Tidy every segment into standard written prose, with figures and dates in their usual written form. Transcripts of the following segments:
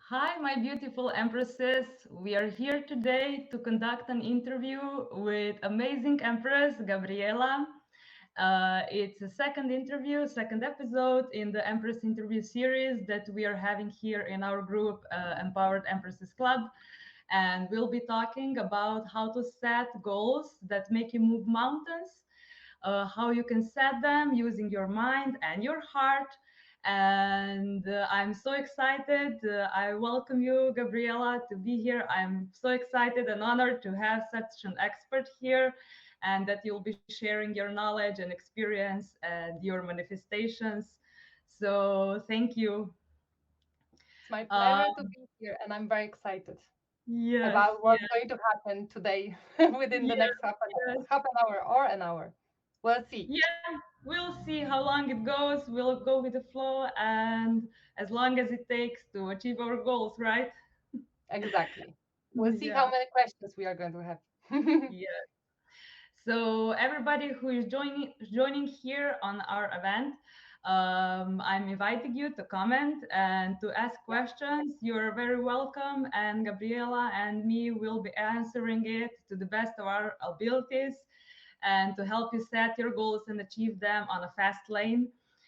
Hi, my beautiful empresses. We are here today to conduct an interview with amazing empress Gabriela. It's a second interview, second episode in the Empress Interview Series that we are having here in our group, Empowered Empresses Club. And we'll be talking about how to set goals that make you move mountains, how you can set them using your mind and your heart. And I'm so excited. I welcome you, Gabriela, to be here. I'm so excited and honored to have such an expert here and that you'll be sharing your knowledge and experience and your manifestations. So, thank you. It's my Uh, pleasure to be here, and I'm very excited yes, about yes, what's going to happen today within the yes, next yes. half an hour or an hour. We'll see. Yeah, we'll see how long it goes. We'll go with the flow, and as long as it takes to achieve our goals, right? Exactly. We'll see how Yeah, many questions we are going to have. yeah. So everybody who is joining here on our event, I'm inviting you to comment and to ask Yeah, questions. You're very welcome, and Gabriela and me will be answering it to the best of our abilities and to help you set your goals and achieve them on a fast lane.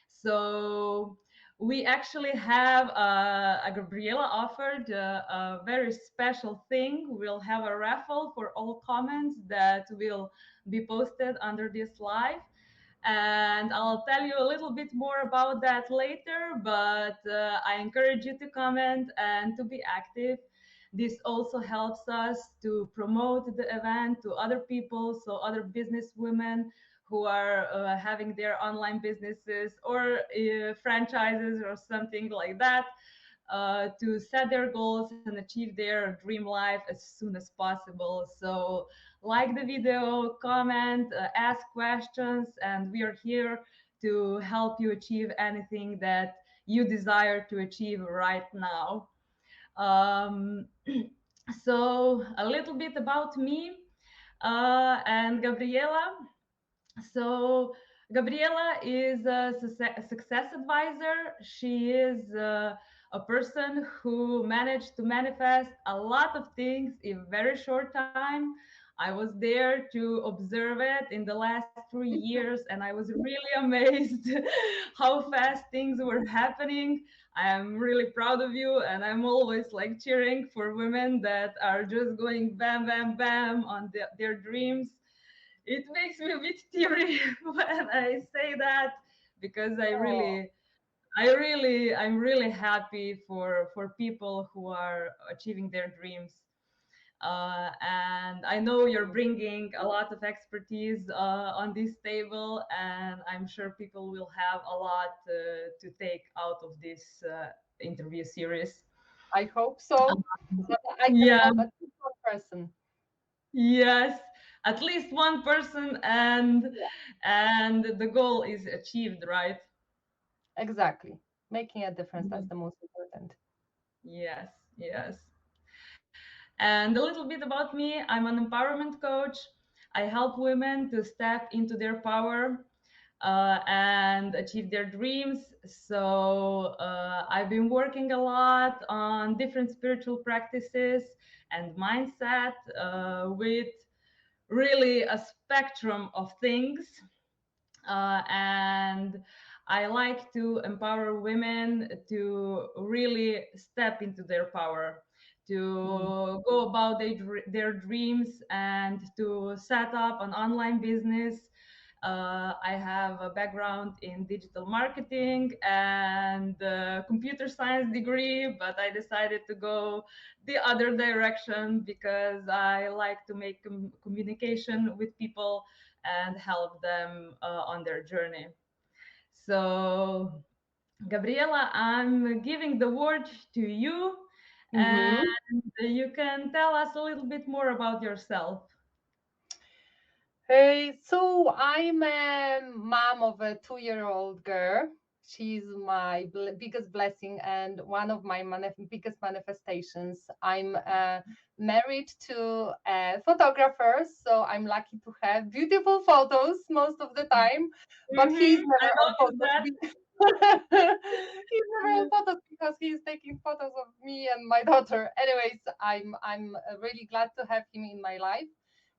So we actually have a Gabriela offered a very special thing. We'll have a raffle for all comments that will be posted under this live. And I'll tell you a little bit more about that later, but I encourage you to comment and to be active. This also helps us to promote the event to other people, so other business women who are having their online businesses or franchises or something like that, to set their goals and achieve their dream life as soon as possible. So, like the video, comment, ask questions, and we are here to help you achieve anything that you desire to achieve right now. Um, so, a little bit about me and Gabriela. So Gabriela is a success advisor. She is a person who managed to manifest a lot of things in a very short time. I was there to observe it in the last 3 years, and I was really amazed how fast things were happening. I am really proud of you, and I'm always like cheering for women that are just going bam, bam, bam on their dreams. It makes me a bit teary when I say that because oh, I'm really happy for people who are achieving their dreams. And I know you're bringing a lot of expertise on this table, and I'm sure people will have a lot to take out of this interview series. I hope so. That I can Yeah, help at least one person. yes, at least one person, Yeah, and the goal is achieved, right? exactly. Making a difference, that's the most important. Yes, yes. And a little bit about me, I'm an empowerment coach. I help women to step into their power and achieve their dreams. So I've been working a lot on different spiritual practices and mindset with really a spectrum of things. And I like to empower women to really step into their power, Mm. to go about their dreams, and to set up an online business. I have a background in digital marketing and computer science degree, but I decided to go the other direction because I like to make communication with people and help them on their journey. So, Gabriela, I'm giving the word to you, and Mm-hmm. you can tell us a little bit more about yourself. Hey, so I'm a mom of a 2-year-old girl. She's my biggest blessing and one of my biggest manifestations. I'm married to a photographer, so I'm lucky to have beautiful photos most of the time. But he's I never on noticed photo. that. He's several photos because he's taking photos of me and my daughter. Anyways, I'm really glad to have him in my life,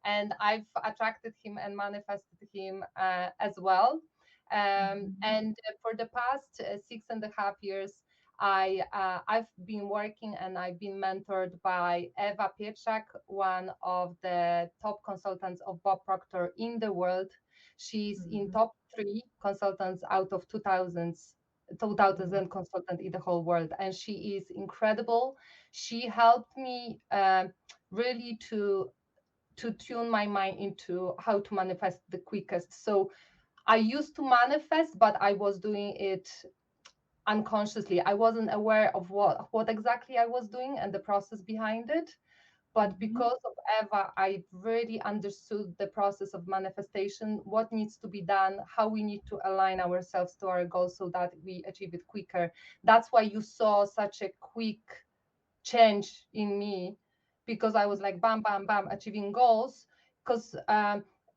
and I've attracted him and manifested him as well. And for the past 6.5 years, I've been working and I've been mentored by Eva Pietrzak, one of the top consultants of Bob Proctor in the world. She's in top 3 consultants out of 2,000 consultant in the whole world, and she is incredible. She helped me really to tune my mind into how to manifest the quickest. So I used to manifest, but I was doing it unconsciously. I wasn't aware of what exactly I was doing and the process behind it. But because of Eva, I really understood the process of manifestation, what needs to be done, how we need to align ourselves to our goals so that we achieve it quicker. That's why you saw such a quick change in me, because I was like, bam, bam, bam, achieving goals, because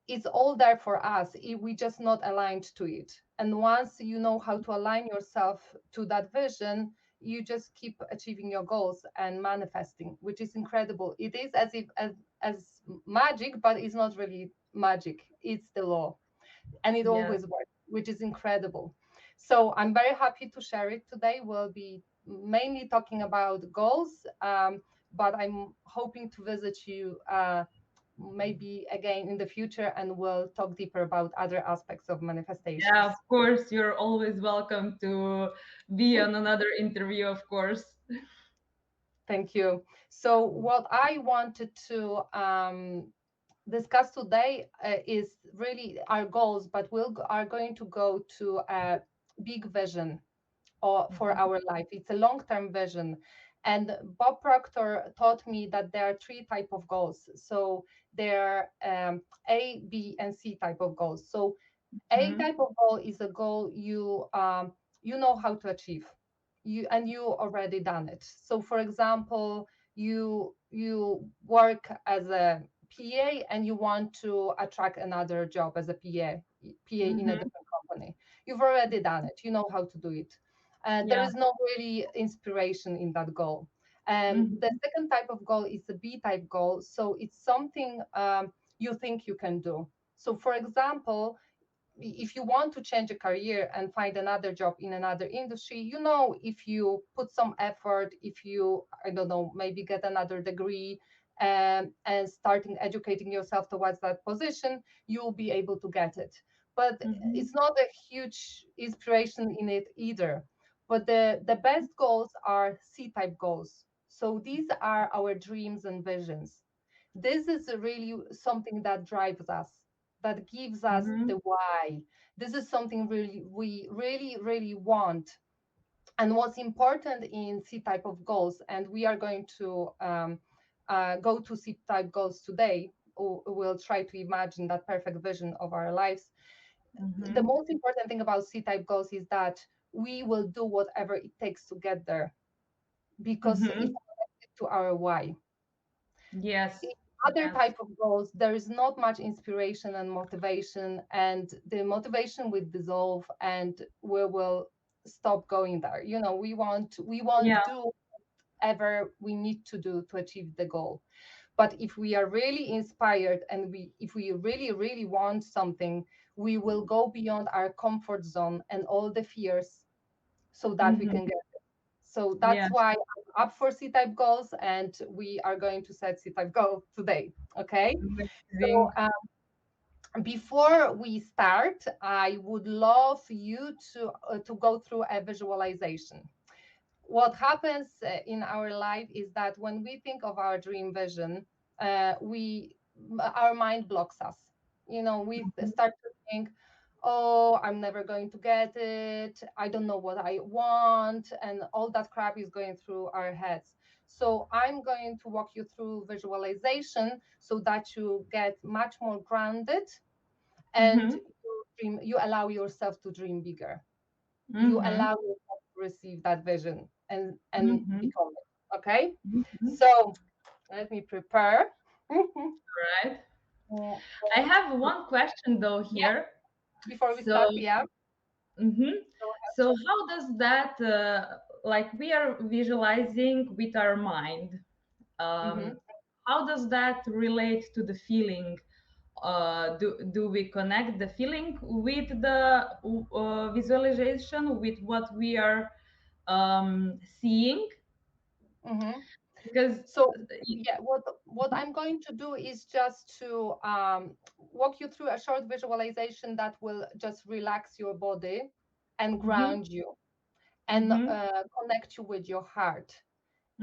it's all there for us if we just not aligned to it. And once you know how to align yourself to that vision, you just keep achieving your goals and manifesting, which is incredible. It is as if as magic, but it's not really magic. It's the law, and it Yeah. always works, which is incredible. So I'm very happy to share it today. We'll be mainly talking about goals, but I'm hoping to visit you maybe again in the future, and we'll talk deeper about other aspects of Yeah, of manifestations. course, you're always welcome to be on another interview, of course. Thank you. So what I wanted to discuss today is really our goals, but are going to go to a big vision or for our life. It's a long-term vision. And Bob Proctor taught me that there are 3 types of goals. So there are A, B, and C type of goals. So A type of goal is a goal you know how to achieve. You already done it. So for example, you work as a PA and you want to attract another job as a PA in a different company. You've already done it. You know how to do it. There Yeah. is no really inspiration in that goal. The second type of goal is a B type goal. So it's something you think you can do. So for example, if you want to change a career and find another job in another industry, you know, if you put some effort, if you, I don't know, maybe get another degree and starting educating yourself towards that position, you'll be able to get it. But it's not a huge inspiration in it either. But the best goals are C-type goals. So these are our dreams and visions. This is really something that drives us, that gives us the why. This is something we really want. And what's important in C type of goals, and we are going to go to C type goals today. We'll try to imagine that perfect vision of our lives. The most important thing about C type goals is that we will do whatever it takes to get there, because it's connected to our why. Yes. Other Yes. type of goals, there is not much inspiration and motivation, and the motivation will dissolve and we will stop going there. You know, we Yeah. won't do whatever we need to do to achieve the goal. But if we are really inspired and if we really want something, we will go beyond our comfort zone and all the fears so that we can get. So Yeah. that's why I'm up for C-type goals, and we are going to set C-type goal today. Okay. So Amazing. before we start, I would love you to go through a visualization. What happens in our life is that when we think of our dream vision, we our mind blocks us. You know, we start to think, oh, I'm never going to get it, I don't know what I want, and all that crap is going through our heads. So I'm going to walk you through visualization so that you get much more grounded, and you allow yourself to dream bigger. You allow yourself to receive that vision and become it. Okay. So let me prepare. Right. Uh, I have one question though yeah, here. before we So start, yeah. Mm-hmm. Go ahead. So how does that, like we are visualizing with our mind, Mm-hmm. how does that relate to the feeling? Do we connect the feeling with the visualization with what we are seeing? Mm-hmm. Because So yeah, what I'm going to do is just to walk you through a short visualization that will just relax your body and mm-hmm, ground you and mm-hmm, connect you with your heart.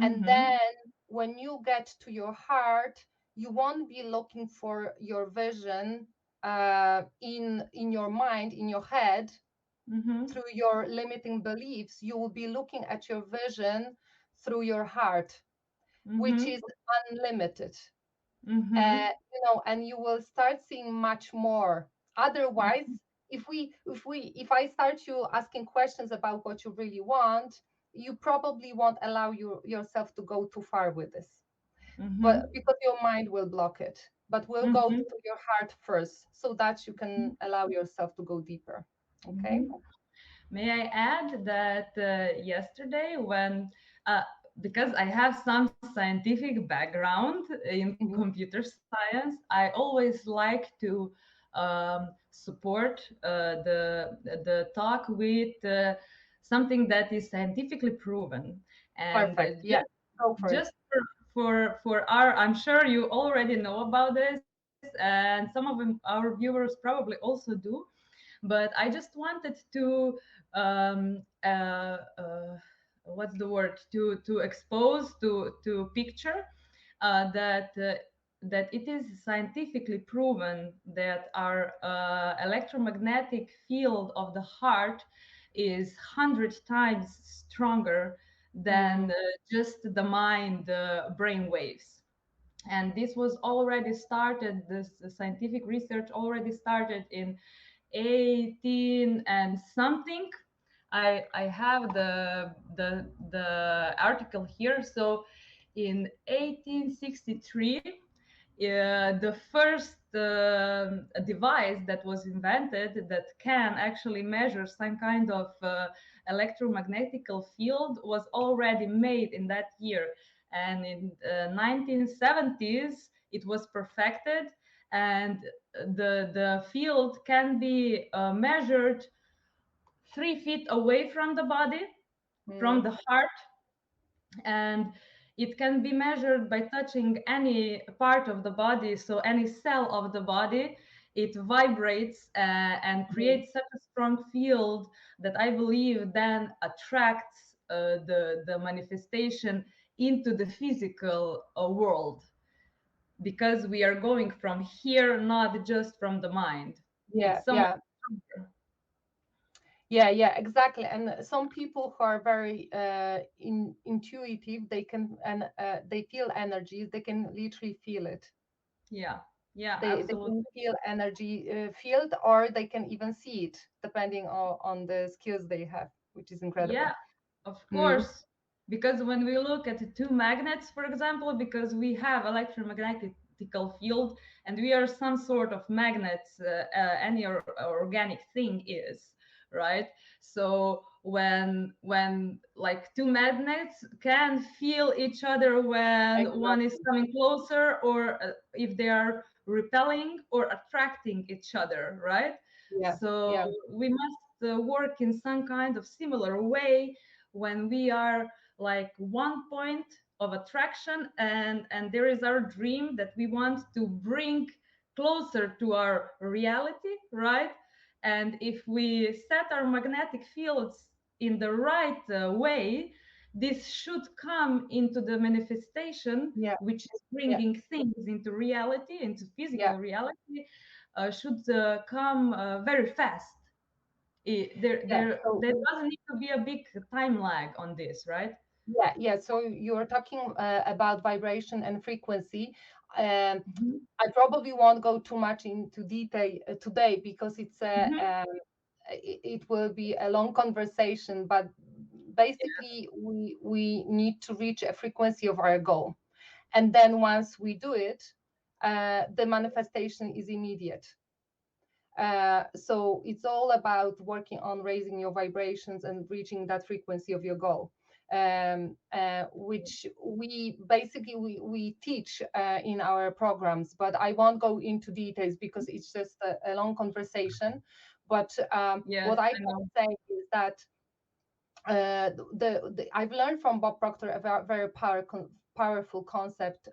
And mm-hmm, then when you get to your heart, you won't be looking for your vision in your mind, in your head, mm-hmm, through your limiting beliefs. You will be looking at your vision through your heart, which mm-hmm, is unlimited. mm-hmm, And you will start seeing much more. Otherwise, if I start you asking questions about what you really want, you probably won't allow yourself to go too far with this, but mm-hmm, because your mind will block it. But we'll go mm-hmm, to your heart first so that you can allow yourself to go deeper. Okay. mm-hmm. May I add that yesterday, when because I have some scientific background in Mhm. computer science, I always like to support the talk with something that is scientifically proven. And Perfect. Yeah, go for it. just for our, I'm sure you already know about this, and some of our viewers probably also do, but I just wanted to what's the word, to expose, to picture that that it is scientifically proven that our electromagnetic field of the heart is 100 times stronger than Mm, just the mind brain waves. And this was already started, this scientific research already started in 18 and something. I have the article here. So in 1863, the first device that was invented that can actually measure some kind of electromagnetical field was already made in that year. And in 1970s, it was perfected, and the field can be measured 3 feet away from the body, from mm, the heart, and it can be measured by touching any part of the body, so any cell of the body. It vibrates and mm. creates such a strong field that I believe then attracts the manifestation into the physical world, because we are going from here, not just from the mind. Yeah, It's so much yeah. stronger. Yeah, exactly. And some people who are very intuitive, they can, and they feel energies. They can literally feel it. Yeah, yeah, They can absolutely. feel energy field, or they can even see it, depending on the skills they have, which is Yeah, incredible. of Mm. course. Because when we look at the two magnets, for example, because we have electromagnetical field and we are some sort of magnets, any organic thing is, right? So when like two magnets can feel each other when one is Exactly. coming closer, or if they are repelling or attracting each other, right? Yeah, So yeah, we must work in some kind of similar way when we are like one point of attraction, and there is our dream that we want to bring closer to our reality, right? And if we set our magnetic fields in the right way, this should come into the manifestation, yeah, which is yeah, bringing things into reality, into yeah, physical reality, should come very fast. yeah. So There doesn't need to be a big time lag on this, right? yeah. So you're talking about vibration and frequency. Um, Mhm, I probably won't go too much into detail today because mhm, it will be a long conversation. But basically, we need to reach a frequency of our goal, and then once we do it, the manifestation is immediate. So it's all about working on raising your vibrations and reaching that frequency of your goal, which we teach in our programs. But I won't go into details because it's just a long conversation. But Yes, what I I can know. say is that I've learned from Bob Proctor a very powerful concept.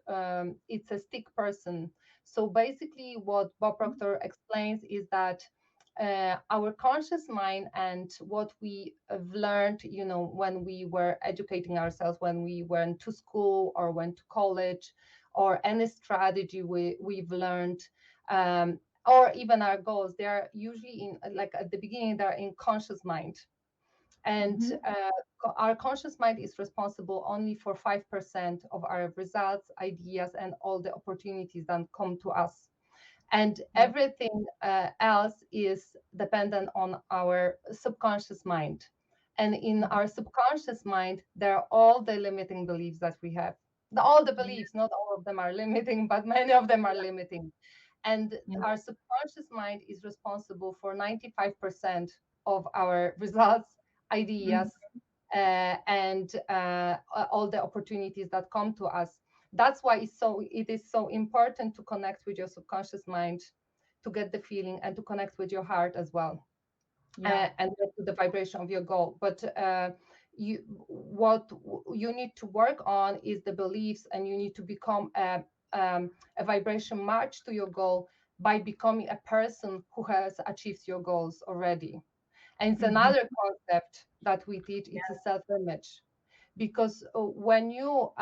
It's a stick person. So basically, what Bob Proctor explains is that our conscious mind and what we have learned, when we were educating ourselves, when we went to school or went to college, or any strategy we've learned, or even our goals, they are usually in, like at the beginning, they're in conscious mind. And Mhm. our conscious mind is responsible only for 5% of our results, ideas, and all the opportunities that come to us. And Yeah. everything else is dependent on our subconscious mind. And in Mhm. our subconscious mind, there are all the limiting beliefs that we have. All the Yeah. beliefs, not all of them are limiting, but many of them are limiting. And Yeah. our subconscious mind is responsible for 95% of our results, Mhm. ideas, and all the opportunities that come to us. That's why it is so important to connect with your subconscious mind, to get the feeling, and to connect with your heart as well, Yeah. and get to the vibration of your goal. But what you need to work on is the beliefs, and you need to become a vibration match to your goal by becoming a person who has achieved your goals already. And it's Mhm. another concept that we teach. It's a self-image, because when you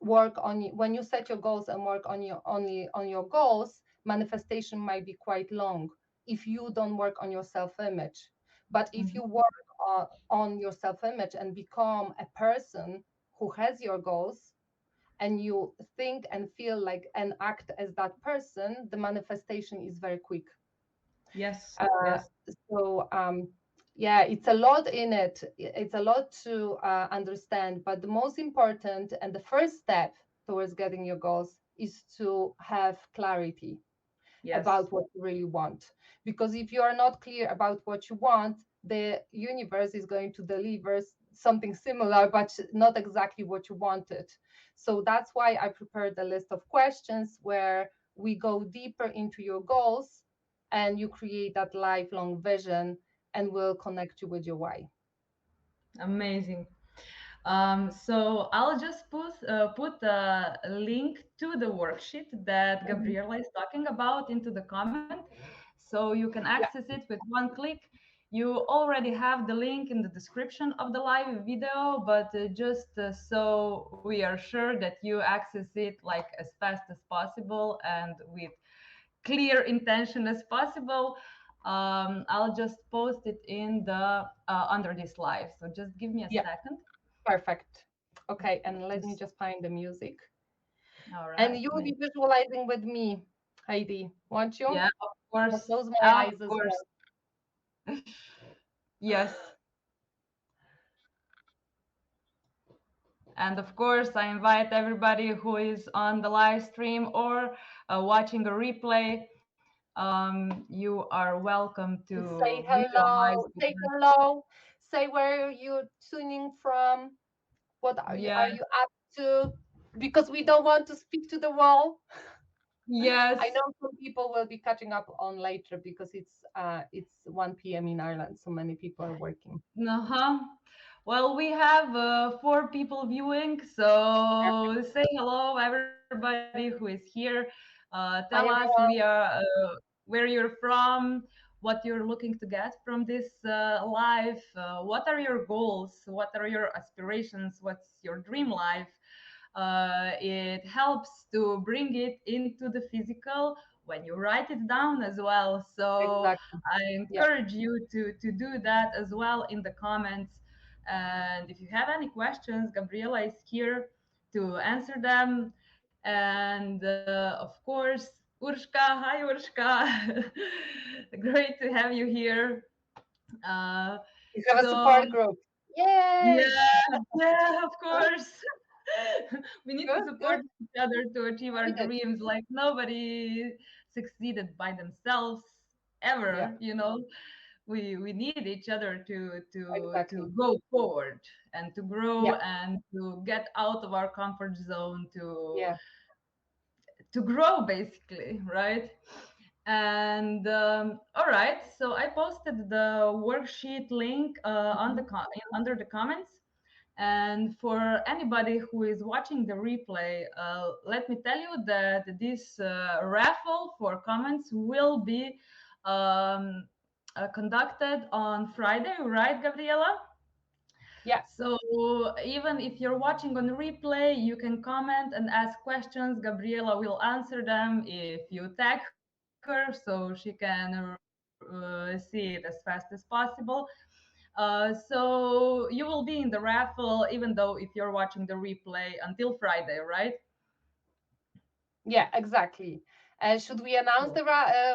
when you set your goals and work on your only on your goals, manifestation might be quite long if you don't work on your self-image. But if Mhm. you work on your self-image and become a person who has your goals, and you think and feel like and act as that person, the manifestation is very quick. Yes. uh, Yes. so yeah, it's a lot in it. It's a lot to understand, but the most important and the first step towards getting your goals is to have clarity Yes. about what you really want. Because if you are not clear about what you want, the universe is going to deliver something similar, but not exactly what you wanted. So that's why I prepared a list of questions where we go deeper into your goals, and you create that lifelong vision, and will connect you with your why. Amazing. So I'll just put a link to the worksheet that Mhm. Gabriela is talking about into the comment, so you can Yeah, access it with one click. You already have the link in the description of the live video, but just so we are sure that you access it like as fast as possible and with clear intention as possible, I'll just post it in the under this live. So just give me a yeah, second. perfect. Okay, and let me Just just find the music. all And right. you will be visualizing with me, Heidi. Want you? Yeah, of I'll course. close my Of eyes as course. well. Yes. And of course, I invite everybody who is on the live stream or watching a replay. You are welcome to Say visualize hello. with Say us. hello. Say where you're tuning from. What are Yes. you up to? Because we don't want to speak to the wall. I Yes. know some people will be catching up on later because it's 1 p.m. in Ireland, so many people are working. Uh-huh. Well, we have 4 people viewing, so say hello, everybody who is here. Tell us Hi everyone. where you're from, what you're looking to get from this life, what are your goals, what are your aspirations, what's your dream life. It helps to bring it into the physical when you write it down as well. So Exactly. I Yeah. encourage you to do that as well in the comments. And if you have any questions, Gabriela is here to answer them. And of course, Urshka, hi Urshka. Great to have you here. Uh, You have a so, support group. Yay! yeah, yeah, of course. We need to Good, good. support each other to achieve our Needed. dreams. Like nobody succeeded by themselves. ever. Yeah, We need each other to exactly. go forward and to grow Yeah, and to get out of our comfort zone, yeah. to grow basically, right? And all right, so I posted the worksheet link on Mhm. the under the comments. And for anybody who is watching the replay, let me tell you that this raffle for comments will be um, conducted on Friday, right, Gabriela? Yeah, So even if you're watching on replay, you can comment and ask questions. Gabriela will answer them if you tag her, so she can see it as fast as possible. So you will be in the raffle, even though if you're watching the replay until Friday, right? yeah, exactly. Should we announce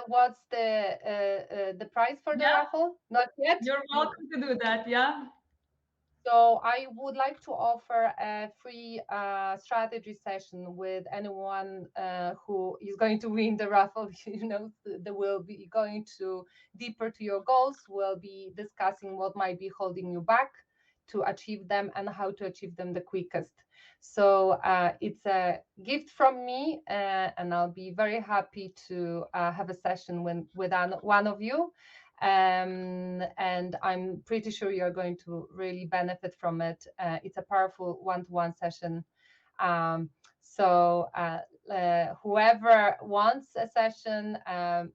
what's the prize for the Yeah, raffle? Not yet. you're welcome to do that. Yeah. So I would like to offer a free strategy session with anyone who is going to win the raffle. They will be going to deeper to your goals. We'll be discussing what might be holding you back to achieve them and how to achieve them the quickest. So it's a gift from me, and I'll be very happy to have a session with one of you, and I'm pretty sure you're going to really benefit from it. It's a powerful one-to-one session. So whoever wants a session,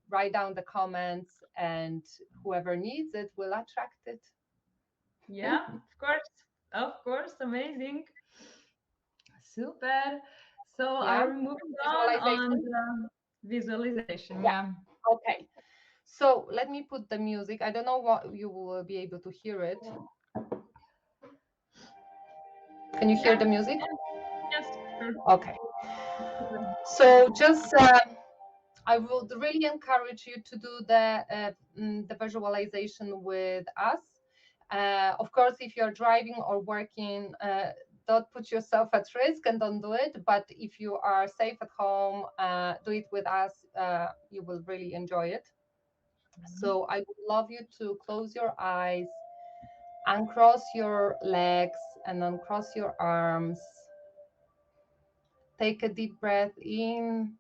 write down the comments, and whoever needs it will attract it. Yeah, of course, amazing, super. So Yeah, are we moving on visualization. the visualization? Yeah. Yeah. Okay. So let me put the music. I don't know what you will be able to hear it. Can you hear Yeah. the music? Yes. Sure. Okay. So just I would really encourage you to do the visualization with us. Of course, if you're driving or working, don't put yourself at risk and don't do it. But if you are safe at home, do it with us. You will really enjoy it. So I would love you to close your eyes, uncross your legs, and uncross your arms. Take a deep breath in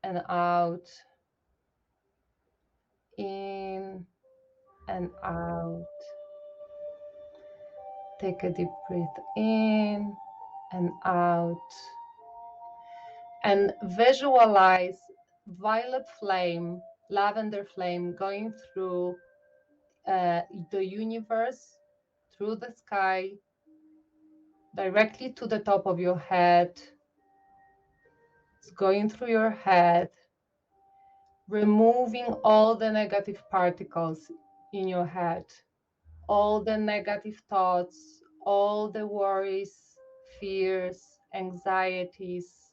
and out, in and out. Take a deep breath in and out. And visualize violet flame, lavender flame going through the universe, through the sky, directly to the top of your head. It's going through your head, removing all the negative particles in your head, all the negative thoughts, all the worries, fears, anxieties,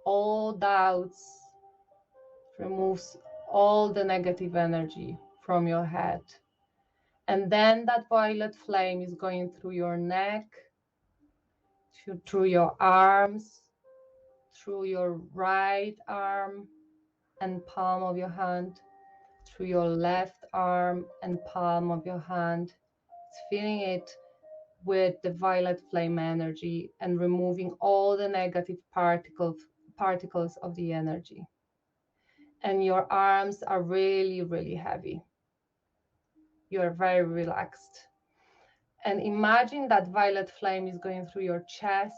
all doubts, removes all the negative energy from your head. And then that violet flame is going through your neck, through your arms, through your right arm and palm of your hand, through your left arm and palm of your hand. It's feeling it with the violet flame energy and removing all the negative particles of the energy. And your arms are really, really heavy. You're very relaxed. And imagine that violet flame is going through your chest,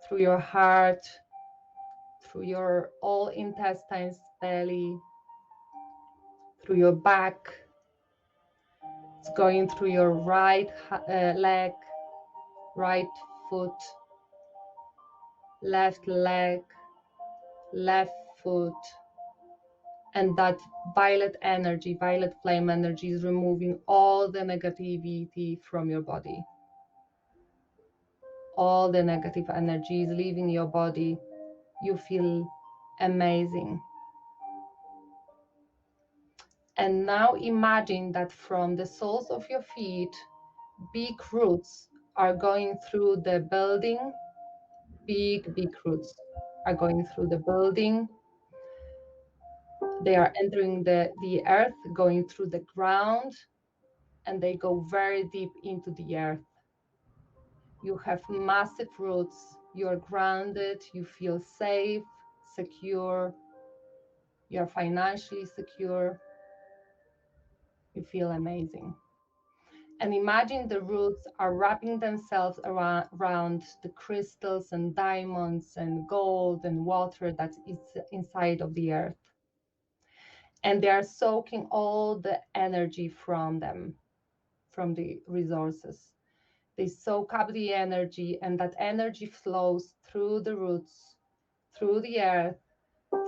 through your heart, through your all intestines, belly, through your back. It's going through your right leg, right foot, left leg, left foot. And that violet energy, violet flame energy is removing all the negativity from your body. All the negative energy is leaving your body. You feel amazing. And now imagine that from the soles of your feet, big roots are going through the building. Big roots are going through the building. They are entering the earth, going through the ground, and they go very deep into the earth. You have massive roots. You're grounded. You feel safe, secure. You're financially secure. You feel amazing. And imagine the roots are wrapping themselves around the crystals and diamonds and gold and water that is inside of the earth. And they are soaking all the energy from them, from the resources. They soak up the energy, and that energy flows through the roots, through the earth,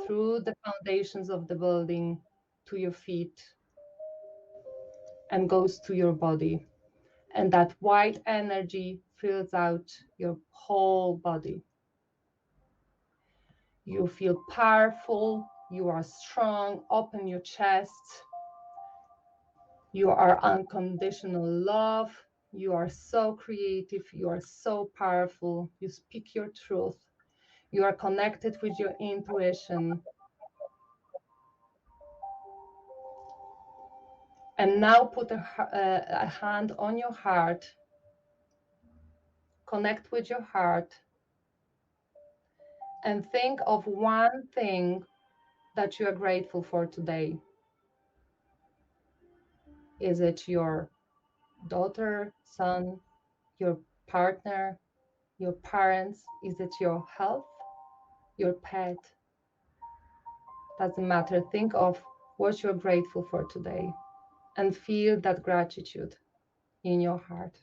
through the foundations of the building to your feet, and goes to your body. And that white energy fills out your whole body. You feel powerful, you are strong, open your chest. You are unconditional love. You are so creative, you are so powerful. You speak your truth. You are connected with your intuition. And now put a hand on your heart. Connect with your heart. And think of one thing that you are grateful for today. Is it your daughter, son, your partner, your parents? Is it your health, your pet? Doesn't matter. Think of what you're grateful for today and feel that gratitude in your heart.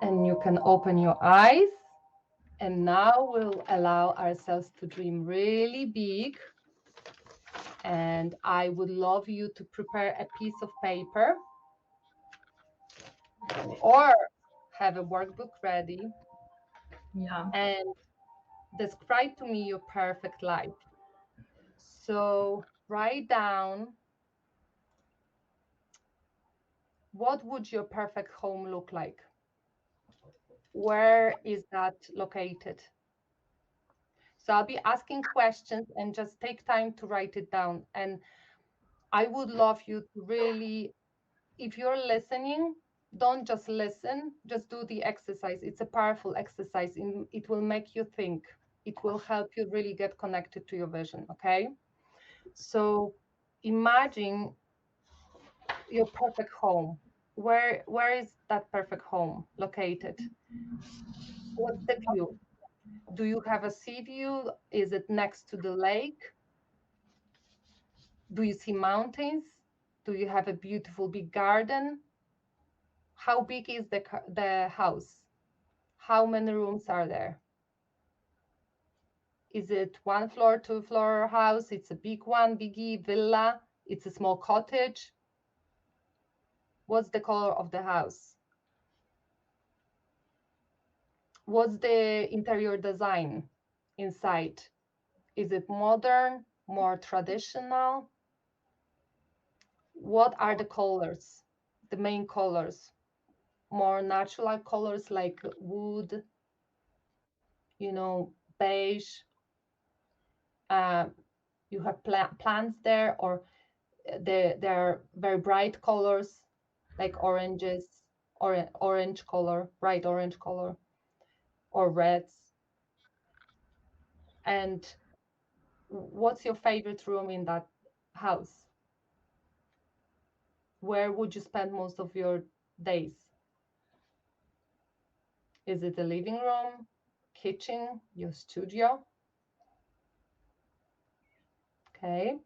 And you can open your eyes. And now we'll allow ourselves to dream really big. And I would love you to prepare a piece of paper or have a workbook ready. Yeah. And describe to me your perfect life. So write down, what would your perfect home look like? Where is that located? So I'll be asking questions and just take time to write it down. And I would love you to really, if you're listening, don't just listen, just do the exercise. It's a powerful exercise. It will make you think. It will help you really get connected to your vision, okay? So imagine your perfect home. Where is that perfect home located? What's the view? Do you have a sea view? Is it next to the lake? Do you see mountains? Do you have a beautiful big garden? How big is the house? How many rooms are there? Is it one floor, two floor house? It's a big one, biggie, villa? It's a small cottage? What's the color of the house? What's the interior design inside? Is it modern, more traditional? What are the colors, the main colors? More natural colors like wood, beige. You have plants there, or there are very bright colors like oranges, or orange color, bright orange color, or reds. And what's your favorite room in that house? Where would you spend most of your days? Is it the living room, kitchen, your studio? Okay.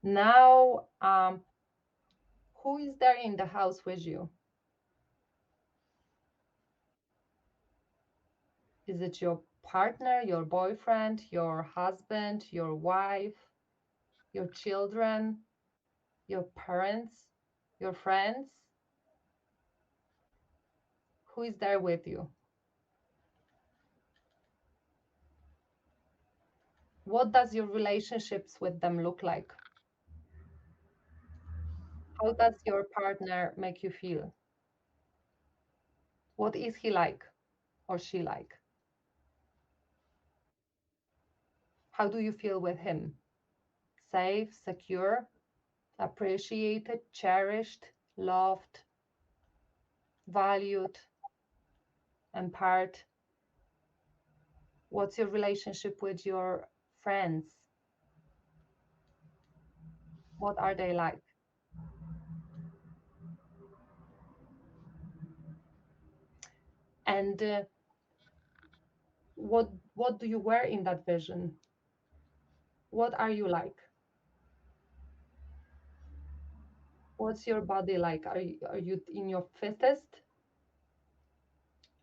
Now, who is there in the house with you? Is it your partner, your boyfriend, your husband, your wife, your children, your parents, your friends? Who is there with you? What does your relationships with them look like? How does your partner make you feel? What is he like? or she like? How do you feel with him? Safe, secure, appreciated, cherished, loved, valued, empowered? What's your relationship with your friends? What are they like? And what do you wear in that vision? What are you like? What's your body like? Are you in your fittest?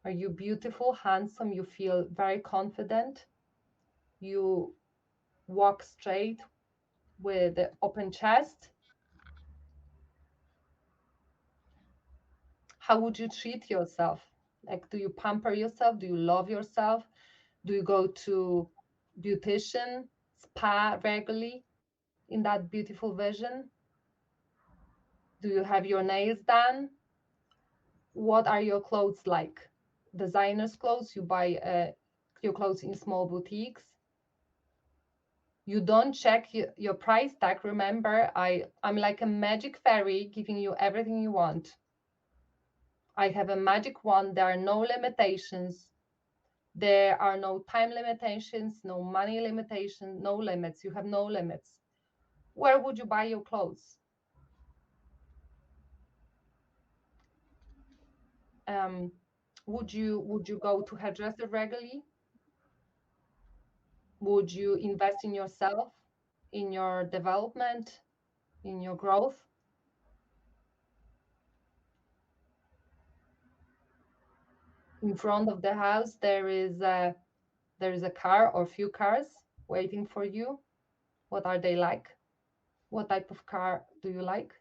Are you beautiful, handsome? You feel very confident? You walk straight with the open chest? How would you treat yourself? Like, do you pamper yourself? Do you love yourself? Do you go to beautician, spa regularly in that beautiful vision? Do you have your nails done? What are your clothes like? Designers clothes? You buy your clothes in small boutiques? You don't check your price tag. Remember, I'm like a magic fairy giving you everything you want. I have a magic wand. There are no limitations. There are no time limitations, no money limitations, no limits. You have no limits. Where would you buy your clothes? Would you go to hairdresser regularly? Would you invest in yourself, in your development, in your growth? In front of the house, there is a car or few cars waiting for you. What are they like? What type of car do you like?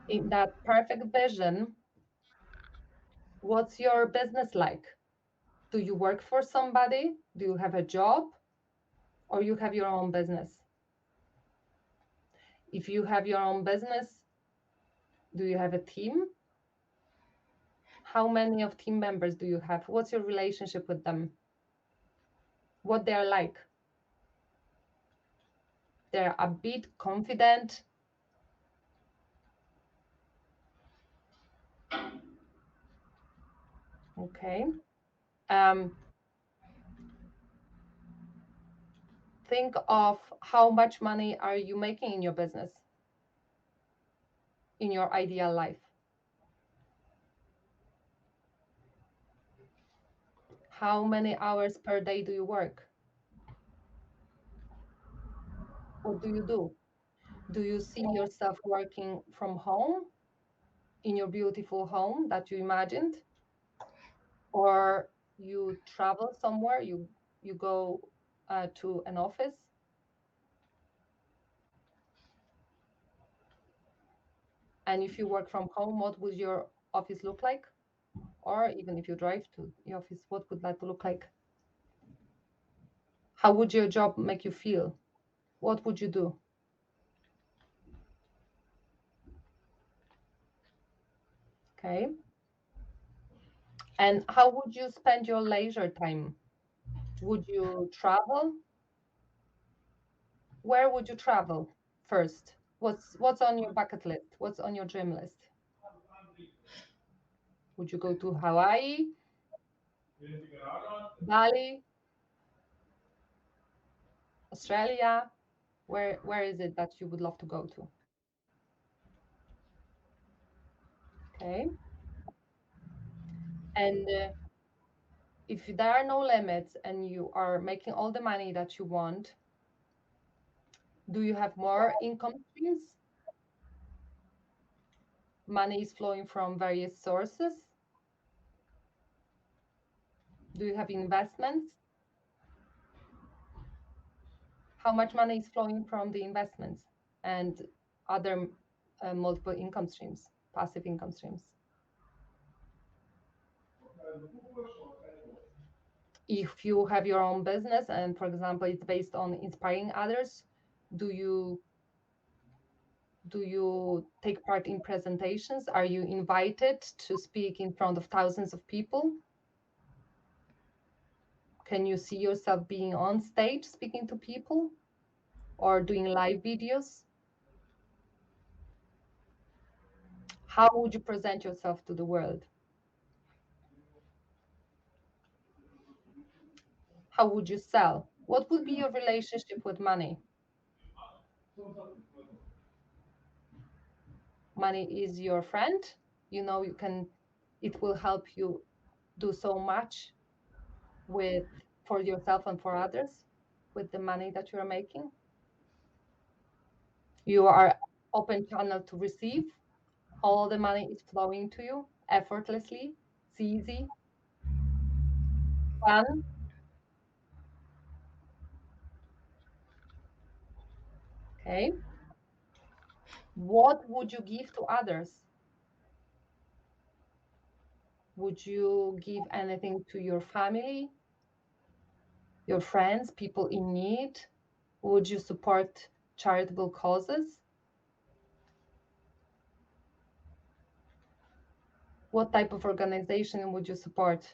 In that perfect vision, what's your business like? Do you work for somebody? Do you have a job? Or you have your own business? If you have your own business, do you have a team? How many of team members do you have? What's your relationship with them? What they're like? They're upbeat, confident. Okay. Think of how much money are you making in your business, in your ideal life? How many hours per day do you work? What do you do? Do you see yourself working from home, in your beautiful home that you imagined? Or you travel somewhere, you go to an office? And if you work from home, what would your office look like? Or even if you drive to the office, what would that look like? How would your job make you feel? What would you do? Okay. And how would you spend your leisure time? Would you travel? Where would you travel first? What's on your bucket list? What's on your dream list? Would you go to Hawaii, Bali, Australia? Where is it that you would love to go to? Okay. And if there are no limits and you are making all the money that you want, do you have more income streams? Money is flowing from various sources. Do you have investments? How much money is flowing from the investments and other multiple income streams, passive income streams? If you have your own business and, for example, it's based on inspiring others, do you Do you take part in presentations? Are you invited to speak in front of thousands of people? Can you see yourself being on stage speaking to people or doing live videos? How would you present yourself to the world? How would you sell? What would be your relationship with money? Money is your friend. You know, it will help you do so much for yourself and for others with the money that you are making. You are open channel to receive. All the money is flowing to you effortlessly. It's easy, fun. Okay. What would you give to others? Would you give anything to your family, your friends, people in need? Would you support charitable causes? What type of organization would you support?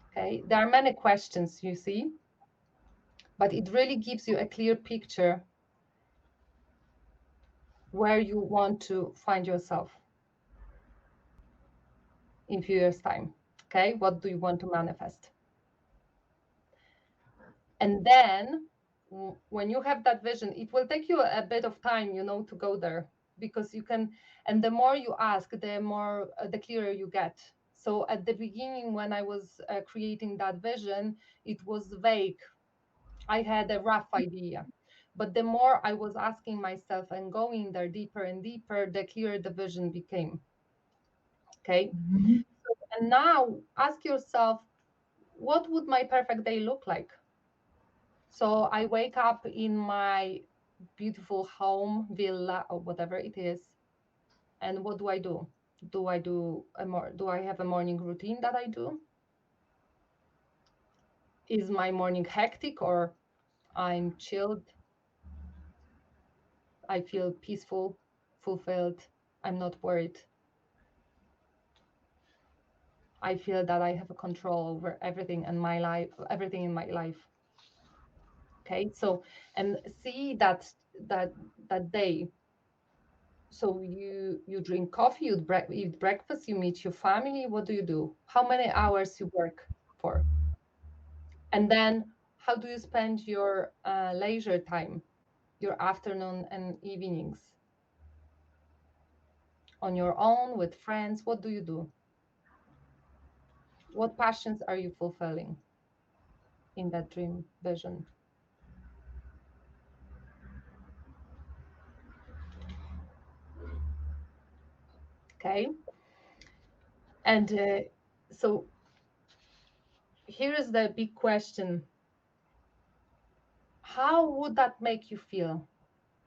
Okay, there are many questions, you see, but it really gives you a clear picture where you want to find yourself in a few years' time. Okay, what do you want to manifest? And then when you have that vision, it will take you a bit of time, to go there, because you can, and the more you ask, the clearer you get. So at the beginning, when I was creating that vision, it was vague. I had a rough idea, but the more I was asking myself and going there deeper and deeper, the clearer the vision became. Okay. And now ask yourself, what would my perfect day look like? So I wake up in my beautiful home, villa, or whatever it is. And what do I do? Do I have a morning routine that I do? Is my morning hectic, or I'm chilled? I feel peaceful, fulfilled. I'm not worried. I feel that I have a control over everything in my life, everything in my life. Okay, so, and see that day. So you drink coffee, you eat breakfast, you meet your family. What do you do? How many hours you work for? And then how do you spend your leisure time, your afternoon and evenings? On your own, with friends? What do you do? What passions are you fulfilling in that dream vision? Okay. And so here is the big question. How would that make you feel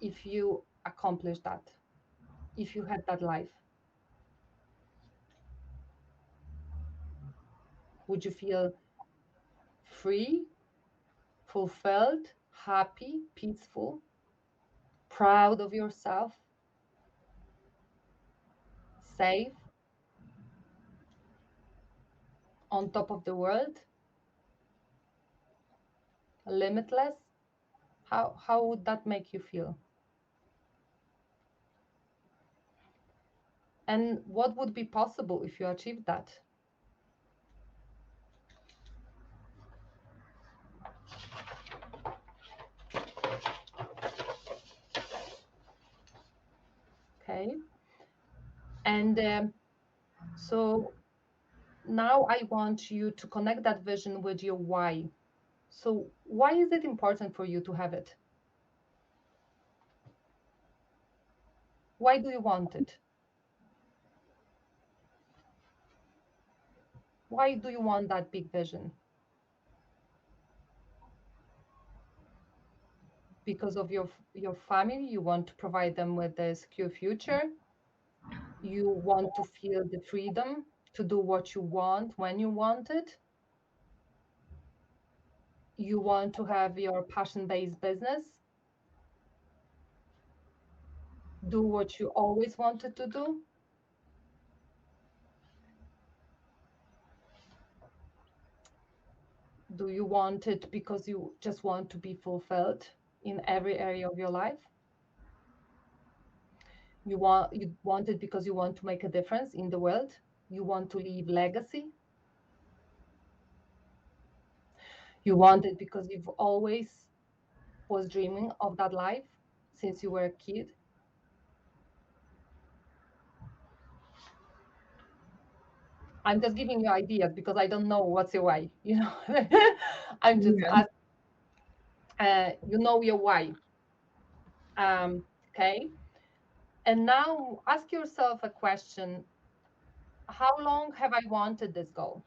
if you accomplished that, if you had that life? Would you feel free, fulfilled, happy, peaceful, proud of yourself, safe, on top of the world, limitless? How would that make you feel? And what would be possible if you achieved that? Okay. And so now I want you to connect that vision with your why. So why is it important for you to have it? Why do you want it? Why do you want that big vision? Because of your family, you want to provide them with a secure future. You want to feel the freedom to do what you want when you want it. You want to have your passion-based business. do what you always wanted to do? Do you want it because you just want to be fulfilled in every area of your life? You want it because you want to make a difference in the world? You want to leave legacy? You want it because you've always was dreaming of that life since you were a kid? I'm just giving you ideas because I don't know what's your why, I'm just asking, you know your why. Okay. And now ask yourself a question. How long have I wanted this goal?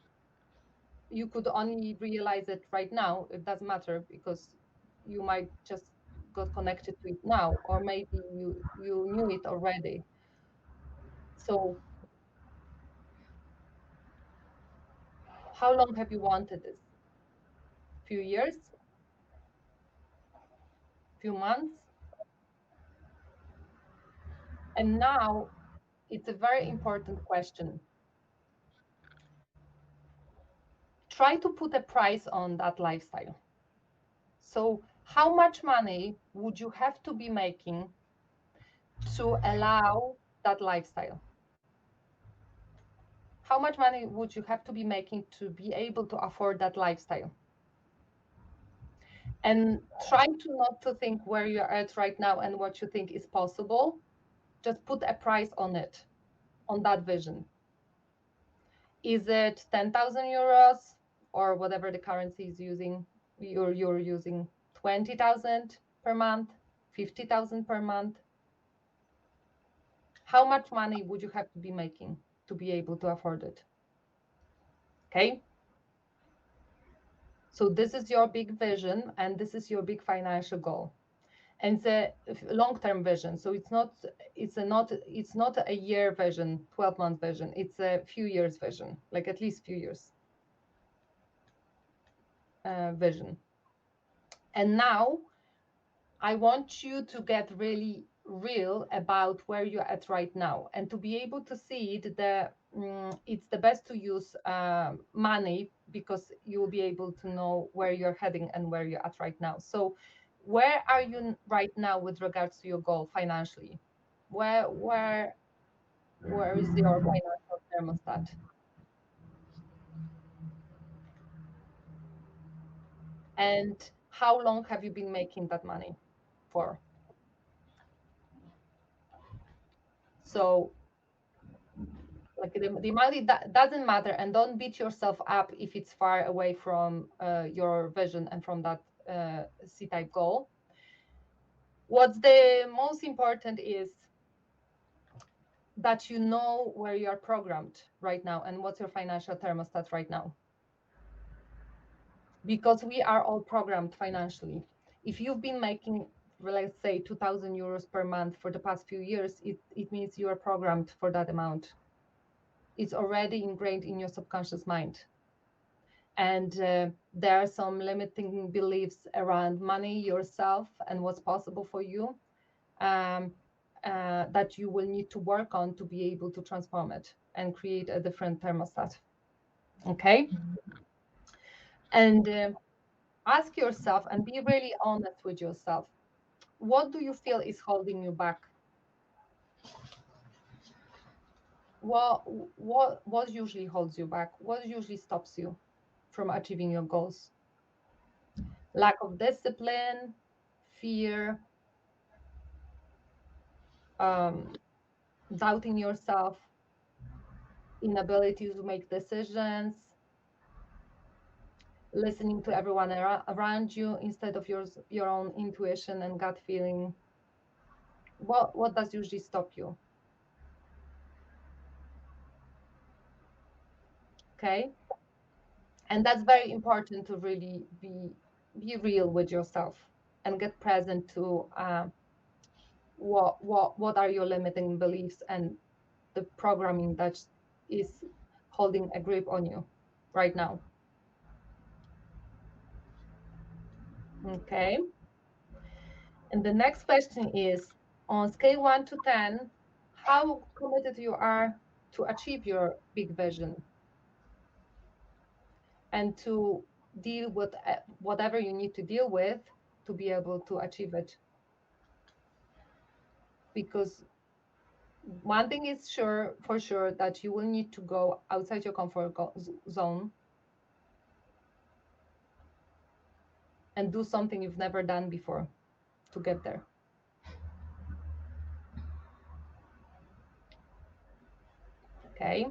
You could only realize it right now. It doesn't matter because you might just got connected to it now, or maybe you knew it already. So how long have you wanted this? Few years? Few months? And now it's a very important question. Try to put a price on that lifestyle. So how much money would you have to be making to allow that lifestyle? How much money would you have to be making to be able to afford that lifestyle? And try to not to think where you're at right now and what you think is possible. Just put a price on it, on that vision. Is it 10,000 euros or whatever the currency is using? You're using 20,000 per month, 50,000 per month. How much money would you have to be making to be able to afford it? Okay. So this is your big vision and this is your big financial goal. And it's a long-term vision. So it's not a year vision, 12-month vision. It's a few years vision, like at least few years vision. And now I want you to get really real about where you're at right now, and to be able to see it, it's the best to use money, because you will be able to know where you're heading and where you're at right now. So where are you right now with regards to your goal financially? Where is your financial thermostat? And how long have you been making that money for? So like the money, that doesn't matter, and don't beat yourself up if it's far away from your vision and from that C-type goal. What's the most important is that you know where you're programmed right now and what's your financial thermostat right now, because we are all programmed financially. If you've been making, let's say, 2,000 euros per month for the past few years, it means you are programmed for that amount. It's already ingrained in your subconscious mind. And there are some limiting beliefs around money, yourself, and what's possible for you, that you will need to work on to be able to transform it and create a different thermostat. Okay. And ask yourself and be really honest with yourself. What do you feel is holding you back? What usually holds you back? What usually stops you from achieving your goals? Lack of discipline, fear, doubting yourself, inability to make decisions, listening to everyone around you instead of your own intuition and gut feeling. What does usually stop you? Okay. And that's very important, to really be real with yourself and get present to what are your limiting beliefs and the programming that is holding a grip on you right now. Okay. And the next question is, On scale 1 to 10, how committed you are to achieve your big vision and to deal with whatever you need to deal with to be able to achieve it. Because one thing is for sure that you will need to go outside your comfort zone and do something you've never done before to get there. Okay.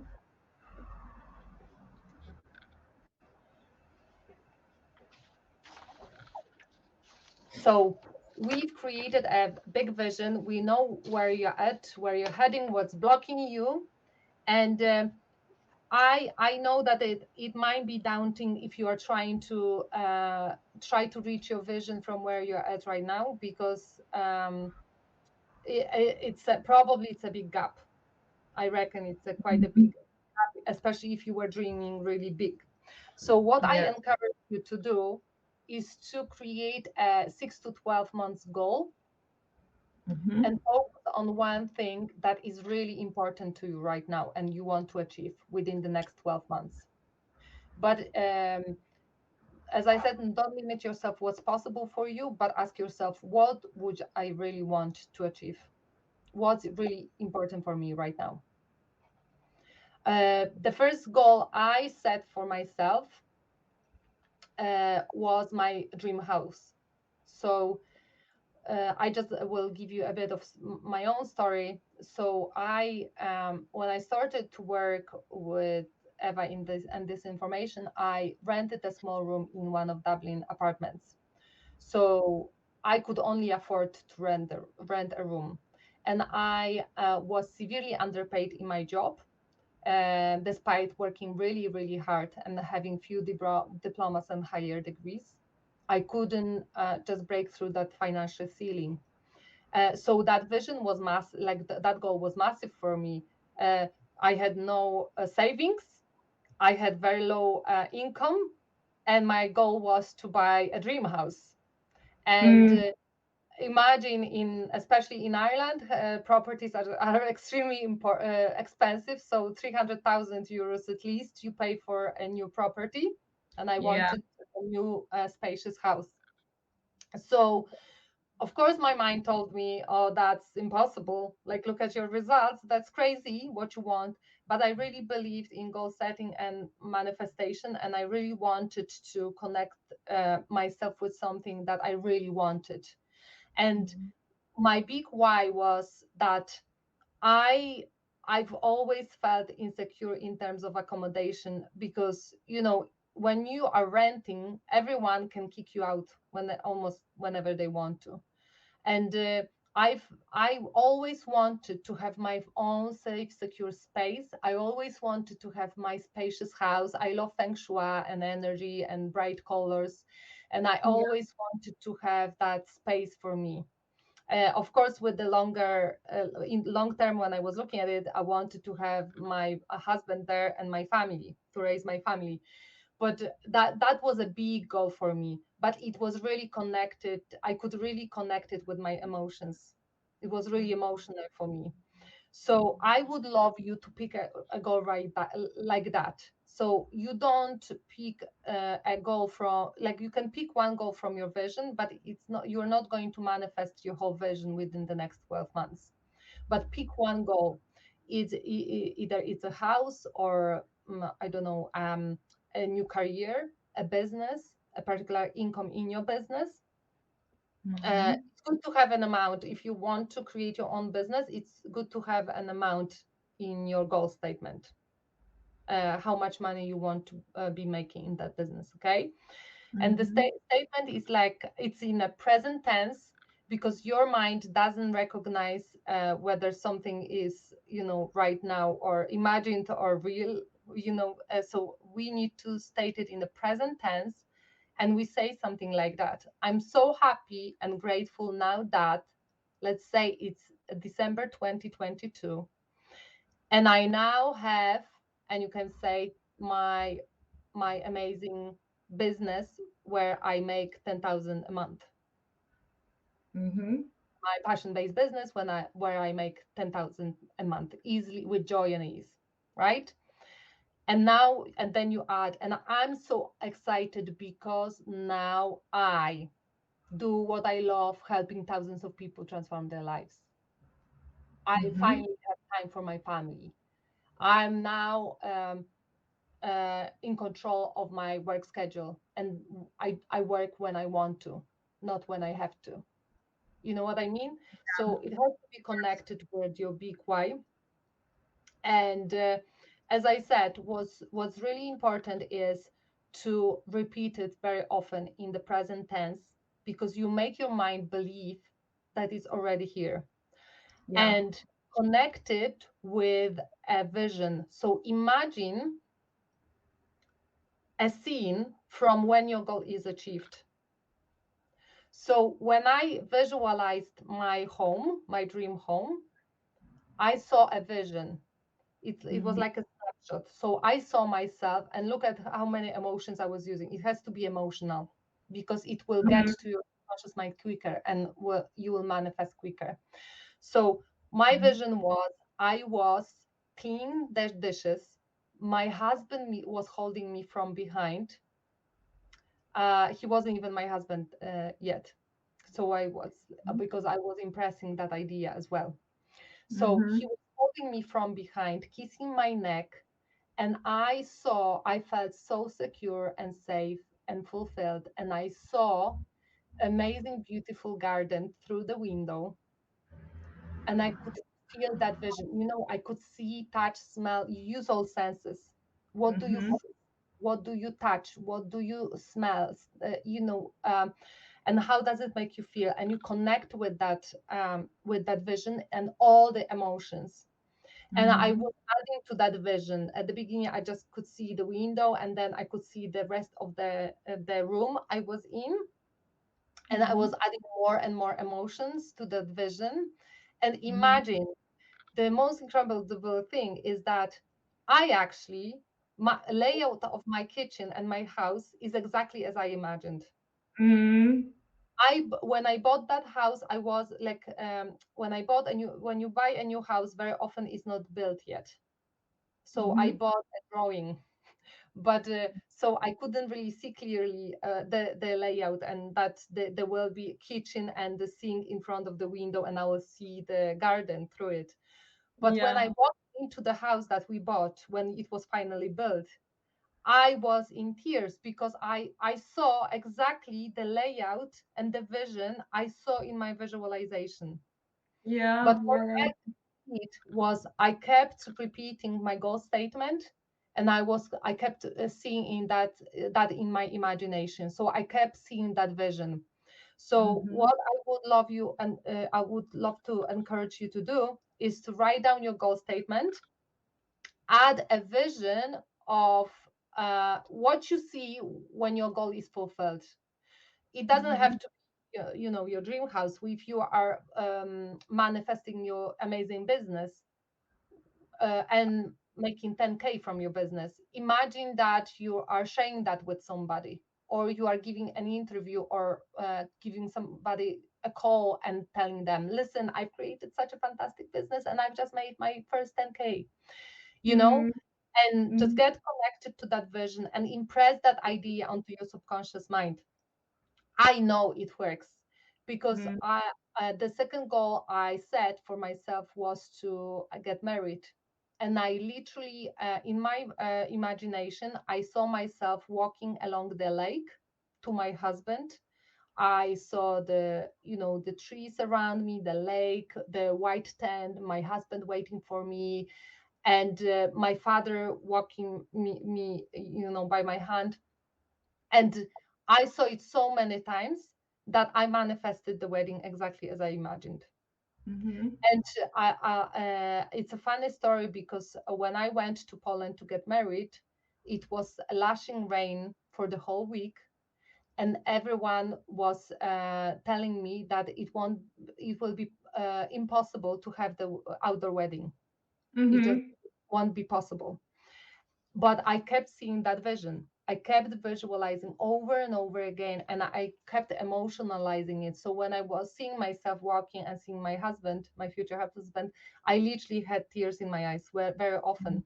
So we've created a big vision. We know where you're at, where you're heading, what's blocking you. And I know that it might be daunting if you are trying to reach your vision from where you're at right now, because it's probably a big gap. I reckon it's quite a big gap, especially if you were dreaming really big. So what I encourage you to do is to create a 6 to 12 months goal and focus on one thing that is really important to you right now and you want to achieve within the next 12 months. But as I said, don't limit yourself what's possible for you, but ask yourself, what would I really want to achieve? What's really important for me right now? The first goal I set for myself was my dream house. So I just will give you a bit of my own story. So I, when I started to work with Eva in this information, I rented a small room in one of Dublin apartments. So I could only afford to rent a room, and I was severely underpaid in my job. Despite working really, really hard and having few diplomas and higher degrees, I couldn't just break through that financial ceiling. So that vision was that goal was massive for me. I had no savings, I had very low income, and my goal was to buy a dream house. And imagine, especially in Ireland, properties are extremely expensive. So 300,000 euros at least you pay for a new property, and I wanted a new spacious house. So of course my mind told me, oh, that's impossible, like, look at your results, that's crazy what you want. But I really believed in goal setting and manifestation, and I really wanted to connect myself with something that I really wanted. And my big why was that I've always felt insecure in terms of accommodation, because when you are renting, everyone can kick you out almost whenever they want to. And I always wanted to have my own safe, secure space. I always wanted to have my spacious house. I love feng shui and energy and bright colors, and I always wanted to have that space for me. Of course, with the in long term, when I was looking at it, I wanted to have my husband there and my family, to raise my family. But that was a big goal for me. But it was really connected. I could really connect it with my emotions. It was really emotional for me. So I would love you to pick a goal like that. So you don't pick a goal from, like, you can pick one goal from your vision, but you're not going to manifest your whole vision within the next 12 months. But pick one goal. Either it's a house, or I don't know, a new career, a business, a particular income in your business. It's good to have an amount. If you want to create your own business, it's good to have an amount in your goal statement, how much money you want to be making in that business. Okay. And the statement is like, it's in a present tense, because your mind doesn't recognize whether something is right now or imagined or real. So we need to state it in the present tense. And we say something like that: I'm so happy and grateful now that, let's say it's December 2022, and I now have, and you can say, my amazing business where I make 10,000 a month. my passion-based business where I make 10,000 a month easily with joy and ease, right? And then you add, and I'm so excited because now I do what I love, helping thousands of people transform their lives. I Mm-hmm. finally have time for my family. I'm now in control of my work schedule, and I work when I want to, not when I have to. You know what I mean? So it has to be connected with your big why. And as I said, what's really important is to repeat it very often in the present tense, because you make your mind believe that it's already here, Yeah. and connect it with a vision. So imagine a scene from when your goal is achieved. So when I visualized my home, my dream home, I saw a vision. It was Mm-hmm. like a snapshot. So I saw myself, and look at how many emotions I was using. It has to be emotional because it will get Mm-hmm. to your conscious mind quicker, and you will manifest quicker. So my vision was, I was cleaning the dishes. My husband was holding me from behind. He wasn't even my husband yet. So I was, because I was impressing that idea as well. So Mm-hmm. he was holding me from behind, kissing my neck, and I felt so secure and safe and fulfilled. And I saw amazing, beautiful garden through the window, and I could feel that vision. I could see, touch, smell. You use all senses. What do you Mm-hmm. feel? What do you touch? What do you smell? And how does it make you feel? And you connect with that vision and all the emotions. And I Mm-hmm. was adding to that vision. At the beginning, I just could see the window, and then I could see the rest of the room I was in, and I Mm-hmm. was adding more and more emotions to that vision. And Mm-hmm. imagine, the most incredible thing is that I actually, my layout of my kitchen and my house is exactly as I imagined. Mm-hmm. When I bought that house, I was like, when you buy a new house, very often it's not built yet. So I Mm-hmm. bought a drawing, but so I couldn't really see clearly the layout, and that there will be kitchen and the sink in front of the window, and I will see the garden through it. But when Yeah. I walked into the house that we bought, when it was finally built, I was in tears because I saw exactly the layout and the vision I saw in my visualization. Yeah. But what Yeah. I did was I kept repeating my goal statement, and I kept seeing in that in my imagination. So I kept seeing that vision. So Mm-hmm. what I would love you and I would love to encourage you to do is to write down your goal statement, add a vision of what you see when your goal is fulfilled. It doesn't Mm-hmm. have to be, your dream house. If you are manifesting your amazing business and making 10K from your business, imagine that you are sharing that with somebody, or you are giving an interview, or giving somebody a call and telling them, listen, I've created such a fantastic business and I've just made my first 10K, you know Mm-hmm. and just get connected to that vision and impress that idea onto your subconscious mind. I know it works, because Mm-hmm. the second goal I set for myself was to get married. And I literally, in my imagination, I saw myself walking along the lake to my husband. I saw the trees around me, the lake, the white tent, my husband waiting for me, and my father walking me by my hand. And I saw it so many times that I manifested the wedding exactly as I imagined. Mm-hmm. And it's a funny story, because when I went to Poland to get married, it was lashing rain for the whole week, and everyone was telling me that it will be impossible to have the outdoor wedding. It just Mm-hmm. won't be possible. But I kept seeing that vision. I kept visualizing over and over again, and I kept emotionalizing it. So when I was seeing myself walking and seeing my husband, my future husband, I literally had tears in my eyes very often,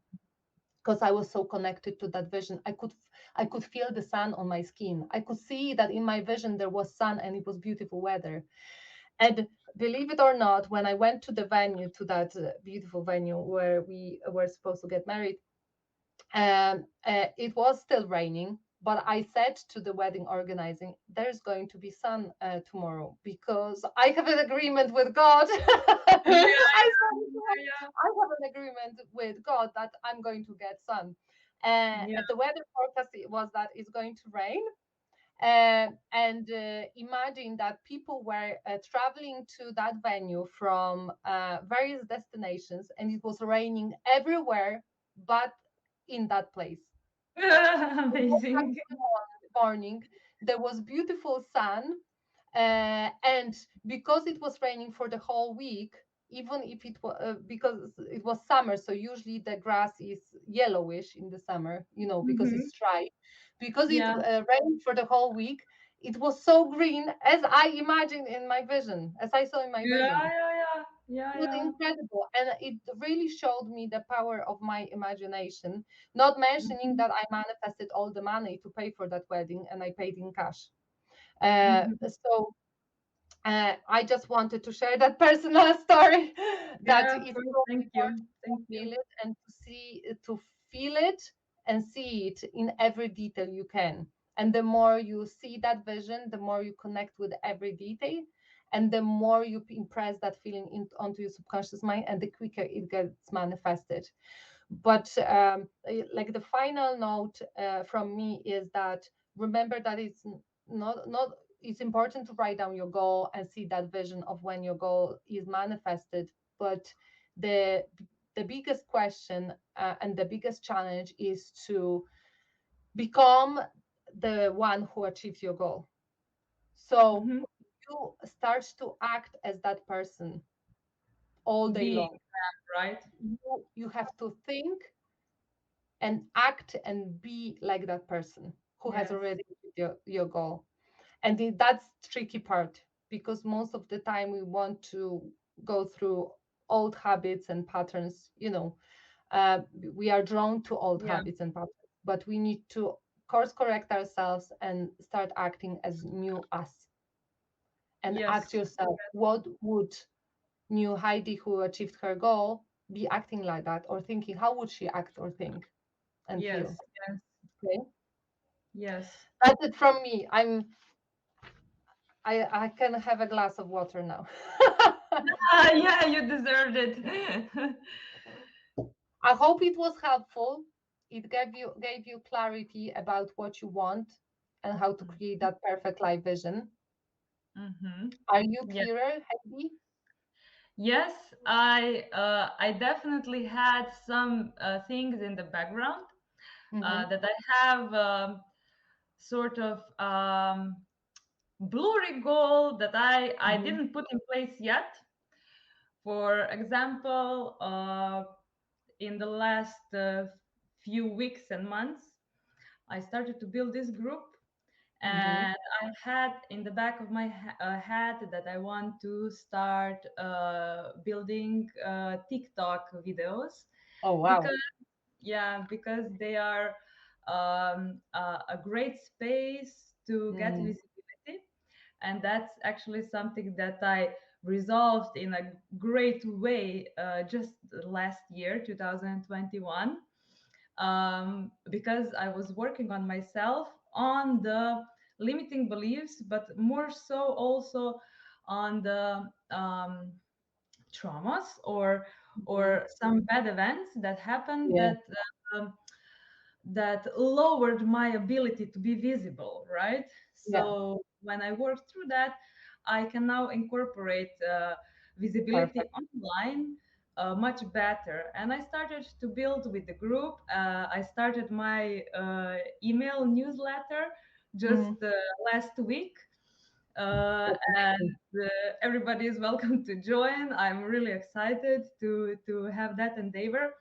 because I was so connected to that vision. I could feel the sun on my skin. I could see that in my vision there was sun and it was beautiful weather. And believe it or not, when I went to the venue, to that beautiful venue where we were supposed to get married, it was still raining. But I said to the wedding organizing, there's going to be sun tomorrow, because I have an agreement with God. Yeah, yeah, I have an agreement with God that I'm going to get sun. yeah. The weather forecast was that it's going to rain. And imagine that people were traveling to that venue from various destinations, and it was raining everywhere but in that place. Yeah. We woke up Amazing. in the morning, there was beautiful sun, and because it was raining for the whole week, even if it was because it was summer, so usually the grass is yellowish in the summer, because Hmm. it's dry. Because it Yeah, rained for the whole week, it was so green as I imagined in my vision, as I saw in my yeah, vision. yeah, yeah, yeah, It was yeah. incredible, and it really showed me the power of my imagination. Not mentioning Mhm, that I manifested all the money to pay for that wedding, and I paid in cash. mhm. So I just wanted to share that personal story, that Yeah, of it's course. so Thank you. important to Thank feel you. it and to feel it and see it in every detail you can. And the more you see that vision, the more you connect with every detail, and the more you impress that feeling onto your subconscious mind, and the quicker it gets manifested. But like the final note from me is that, remember that it's not it's important to write down your goal and see that vision of when your goal is manifested. But the the biggest question and the biggest challenge is to become the one who achieves your goal. So Hmm. you start to act as that person all day Being, long. right? You have to think and act and be like that person who has Yes. already achieved your goal. And that's tricky part, because most of the time we want to go through old habits and patterns. We are drawn to old Yeah. habits and patterns, but we need to course correct ourselves and start acting as new us. And ask Yes. yourself, what would new Heidi who achieved her goal be acting like that, or thinking? How would she act or think and feel? Yes. Yes. Okay, Yes. that's it from me. I can have a glass of water now. Ah, yeah, you deserved it. I hope it was helpful. It gave you clarity about what you want and how to create that perfect life vision. Mm-hmm. Are you Yeah. clearer, Heidi? Yes, I definitely had some things in the background Mm-hmm. that I have sort of blurry goal that I Mm-hmm. didn't put in place yet. For example, in the last few weeks and months, I started to build this group, Mm-hmm. and I had in the back of my head that I want to start building TikTok videos, Oh, wow. because yeah, because they are a great space to get Mm-hmm. visibility, and that's actually something that I resolved in a great way just last year, 2021, because I was working on myself, on the limiting beliefs, but more so also on the traumas Mm-hmm. or some bad events that happened Yeah, um, that lowered my ability to be visible, right? yeah, So when I worked through that, I can now incorporate visibility perfect. online much better. And I started to build with the group. I started my email newsletter just Mm-hmm. last week. That's And amazing. everybody is welcome to join. I'm really excited to have that endeavor.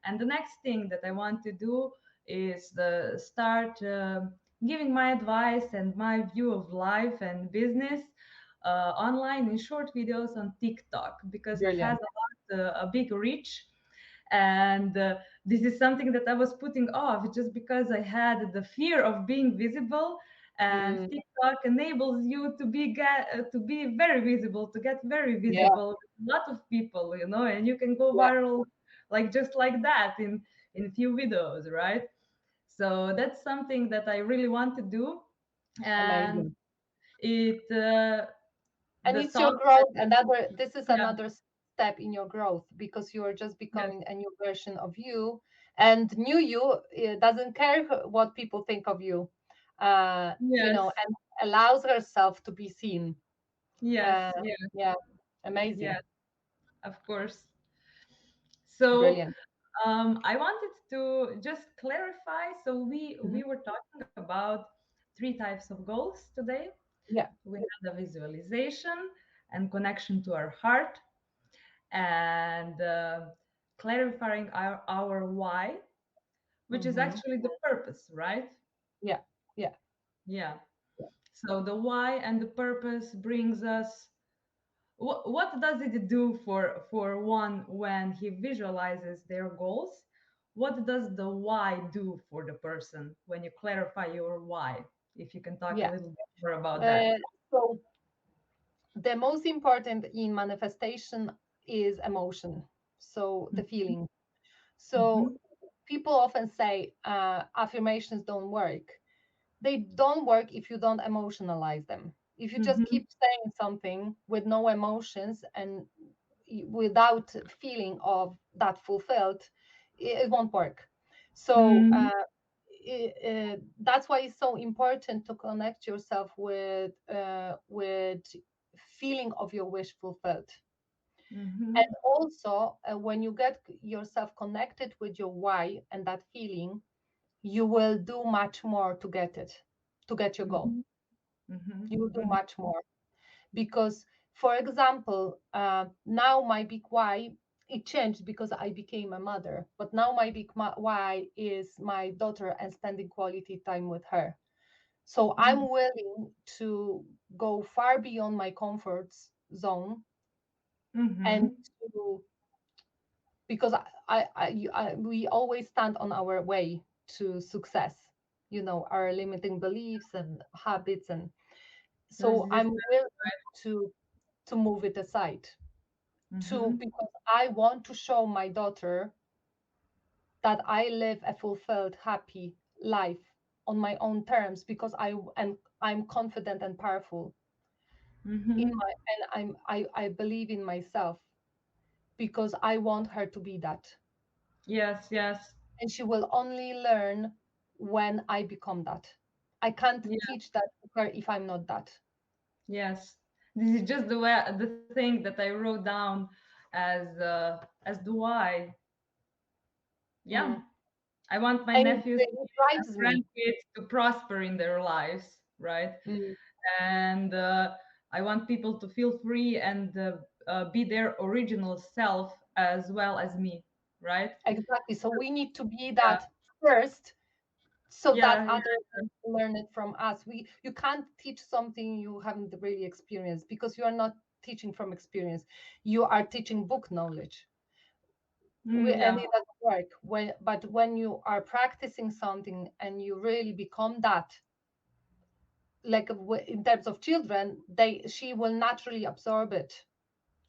And the next thing that I want to do is the start giving my advice and my view of life and business online in short videos on TikTok, because it has Brilliant. a big reach. And this is something that I was putting off just because I had the fear of being visible. And Mm, TikTok enables you to be very visible, to get very yeah, visible with a lot of people, and you can go yeah, viral like just like that in few videos, right? So that's something that I really want to do. And amazing. it And the it's song your growth. Another, this is yeah. another step in your growth, because you are just Yes. becoming a new version of you, and new you doesn't care what people think of you, Yes. and allows herself to be seen. Yes. Uh, Yes. yeah, amazing, Yes. Of course. So brilliant. I wanted to just clarify. So Mhm. we were talking about three types of goals today. Yeah. We had the visualization and connection to our heart, and clarifying our why, which is Hmm. actually the purpose, right? Yeah. Yeah. Yeah. So the why and the purpose brings us. What does it do for one when he visualizes their goals? What does the why do for the person when you clarify your why? If you can talk a Yeah. little bit more about that. So the most important in manifestation is emotion. So the feeling. So Mm-hmm. people often say affirmations don't work. They don't work if you don't emotionalize them. If you just Mm-hmm. keep saying something with no emotions and without feeling of that fulfilled, it won't work. So Mm-hmm. that's why it's so important to connect yourself with feeling of your wish fulfilled. Mm-hmm. And also, when you get yourself connected with your why and that feeling, you will do much more to get it, to get your goal. Mm-hmm. Mm-hmm. You will do Mm-hmm. much more because, for example, now my big why, it changed because I became a mother, but now my big why is my daughter and spending quality time with her. So I'm willing to go far beyond my comfort zone, and Mm-hmm. to, because we always stand on our way to success, our limiting beliefs and habits, and so I'm Resistance, willing right? to move it aside, to Mm-hmm. because I want to show my daughter that I live a fulfilled, happy life on my own terms, because I'm confident and powerful in Mm-hmm. my, and I believe in myself, because I want her to be that. Yes, yes. And she will only learn when I become that. I can't Yeah, teach that to her if I'm not that. yes. This is just the thing that I wrote down as the why. Yeah. Mm. I want my And nephews it drives and me. grandkids to prosper in their lives, right? Mm. And I want people to feel free and be their original self as well as me, right? Exactly. So we need to be Yeah, that first, so that yeah, others can learn it from us. You can't teach something you haven't really experienced, because you are not teaching from experience. You are teaching book knowledge. And yeah, it doesn't work but when you are practicing something and you really become that, like in terms of children, she will naturally absorb it,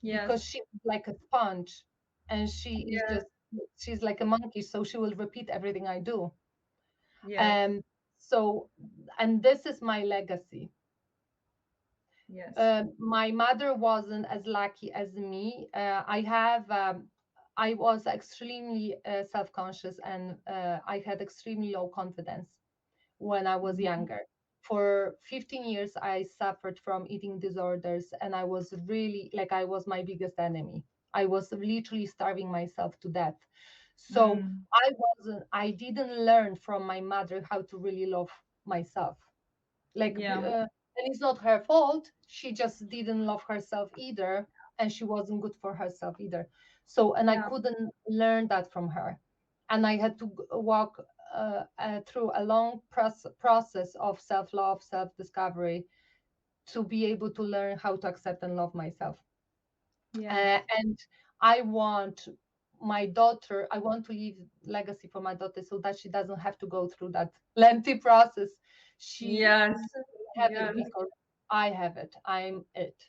because yes, she's like a sponge, and yes, she's like a monkey, so she will repeat everything I do. yes, um so, and this is my legacy. yes. My mother wasn't as lucky as me. I was extremely self-conscious, and I had extremely low confidence when I was Mhm. younger. For 15 years, I suffered from eating disorders, and I was really, like, I was my biggest enemy. I was literally starving myself to death. So Mm, I didn't learn from my mother how to really love myself. Like, yeah, and it's not her fault. She just didn't love herself either, and she wasn't good for herself either. So, and I yeah, couldn't learn that from her, and I had to walk through a long process of self-love, self-discovery, to be able to learn how to accept and love myself. And I want I want to leave legacy for my daughter so that she doesn't have to go through that lengthy process. She Yes. have Yes. it because I have it. I'm it,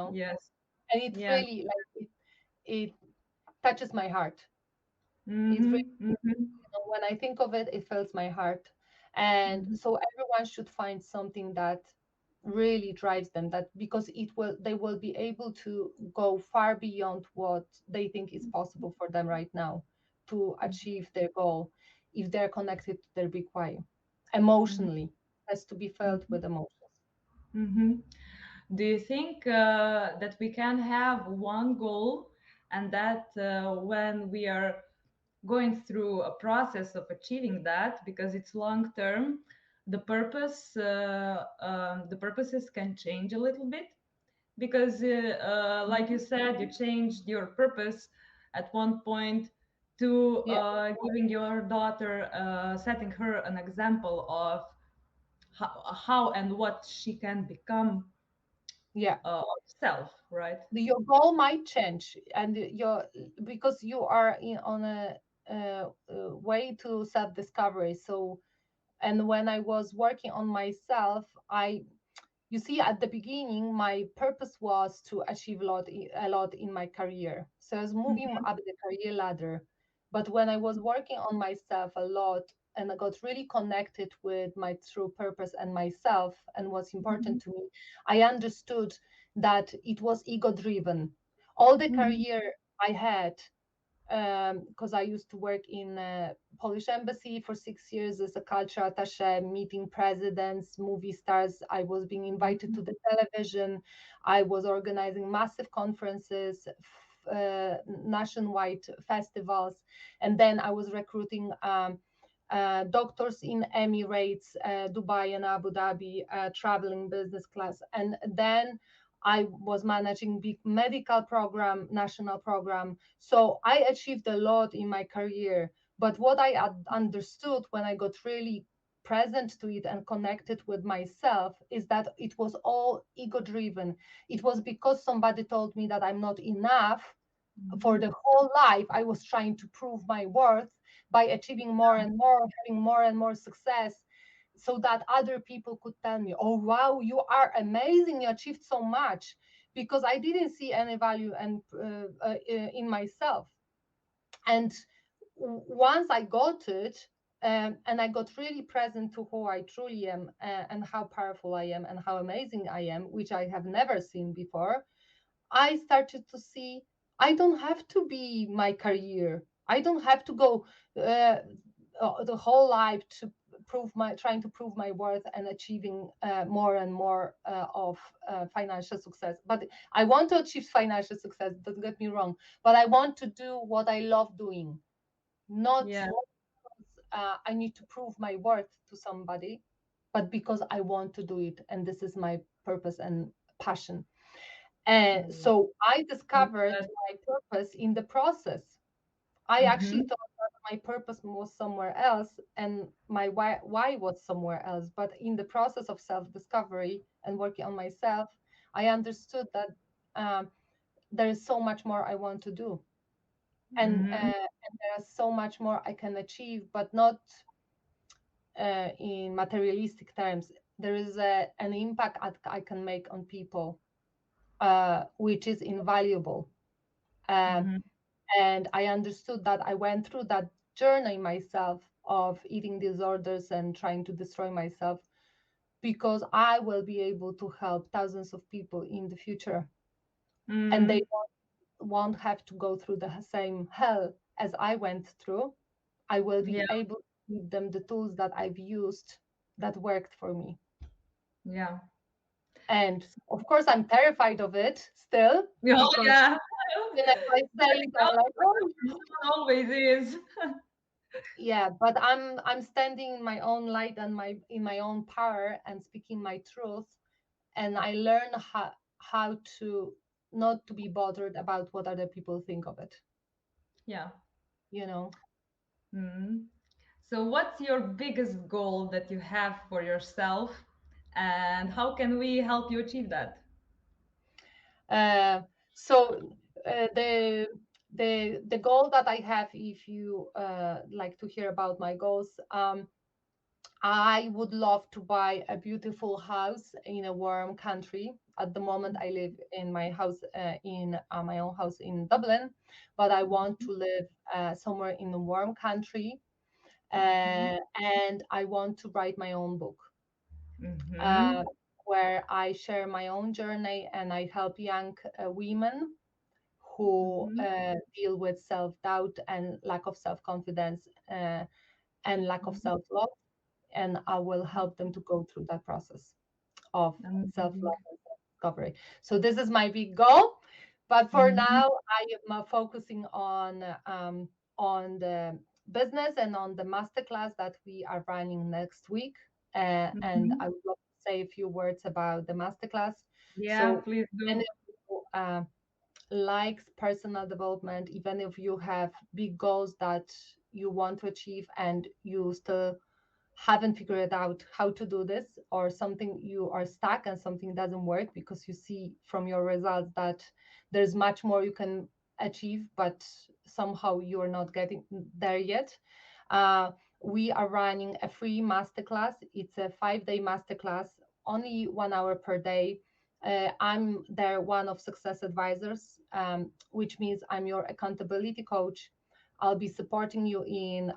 Yes. And it Yes. really, like, it touches my heart. It really, Mm-hmm. Mm-hmm. when I think of it, it fills my heart. And Mm-hmm. so everyone should find something that really drives them, that because they will be able to go far beyond what they think is possible for them right now to achieve their goal, if they're connected to their big why emotionally. Has to be felt with emotions. Mm-hmm. Do you think that we can have one goal, and that when we are going through a process of achieving that, because it's long term, the purposes can change a little bit? Because like you said, you changed your purpose at one point to Yeah, giving your daughter, setting her an example of how and what she can become yeah. self, right? Your goal might change, and your because you are on a way to self discovery. So, and when I was working on myself, you see, at the beginning, my purpose was to achieve a lot in my career. So I was moving Mhm, up the career ladder. But when I was working on myself a lot and I got really connected with my true purpose and myself and what's mhm, important to me, I understood that it was ego driven. All the mhm, career I had, because I used to work in a Polish embassy for 6 years as a cultural attaché, meeting presidents, movie stars. I was being invited to the television. I was organizing massive conferences, nationwide festivals, and then I was recruiting doctors in Emirates, Dubai, and Abu Dhabi, traveling business class, and then I was managing big medical program, national program. So I achieved a lot in my career. But what I understood when I got really present to it and connected with myself is that it was all ego driven. It was because somebody told me that I'm not enough. For mhm. the whole life I was trying to prove my worth by achieving more and more, having more and more success, so that other people could tell me, oh wow, you are amazing, you achieved so much, because I didn't see any value in myself. And once I got it, and I got really present to who I truly am, and how powerful I am and how amazing I am, which I have never seen before, I started to see I don't have to be my career. I don't have to go the whole life to trying to prove my worth and achieving more and more of financial success. But I want to achieve financial success. Don't get me wrong. But I want to do what I love doing, not Yeah. I need to prove my worth to somebody, but because I want to do it, and this is my purpose and passion. And Mm, so I that's discovered good. my purpose in the process. I actually Mhm, thought that my purpose was somewhere else and my why was somewhere else. But in the process of self-discovery and working on myself, I understood that there is so much more I want to do. mhm, And there is so much more I can achieve, but not in materialistic terms. There is an impact I can make on people, which is invaluable. Um, mhm. and I understood that I went through that journey myself of eating disorders and trying to destroy myself because I will be able to help thousands of people in the future, and they Mhm. won't have to go through the same hell as I went through. I will Yeah, be able to give them the tools that I've used that worked for me. yeah. And of course, I'm terrified of it still Yeah, because yeah. whenever I say it, I'm like, oh, Always is. yeah. But I'm standing in my own light and in my own power and speaking my truth. And I learn how to not to be bothered about what other people think of it. Yeah. You know. Mhm. So, what's your biggest goal that you have for yourself, and how can we help you achieve that? Uh, so the goal that I have, if you like to hear about my goals, I would love to buy a beautiful house in a warm country. At the moment, I live in my house in my own house in Dublin, but I want to live somewhere in a warm country, Mm-hmm. and I want to write my own book. Mm-hmm. Uh, where I share my own journey and I help young women who Mm-hmm. deal with self doubt and lack of self confidence and lack of self love. And I will help them to go through that process of self Amazing. love and self discovery. So, this is my big goal. But for Mm-hmm. now, I am focusing on the business and on the masterclass that we are running next week. And Mm-hmm. I would love to say a few words about the masterclass. Yeah, So, please any do. of you likes personal development, even if you have big goals that you want to achieve and you still haven't figured out how to do this, or something you are stuck and something doesn't work because you see from your results that there's much more you can achieve, but somehow you are not getting there yet. uh, we are running a free masterclass. It's a 5-day masterclass, only 1 hour per day. I'm there, one of success advisors, which means I'm your accountability coach. I'll be supporting you in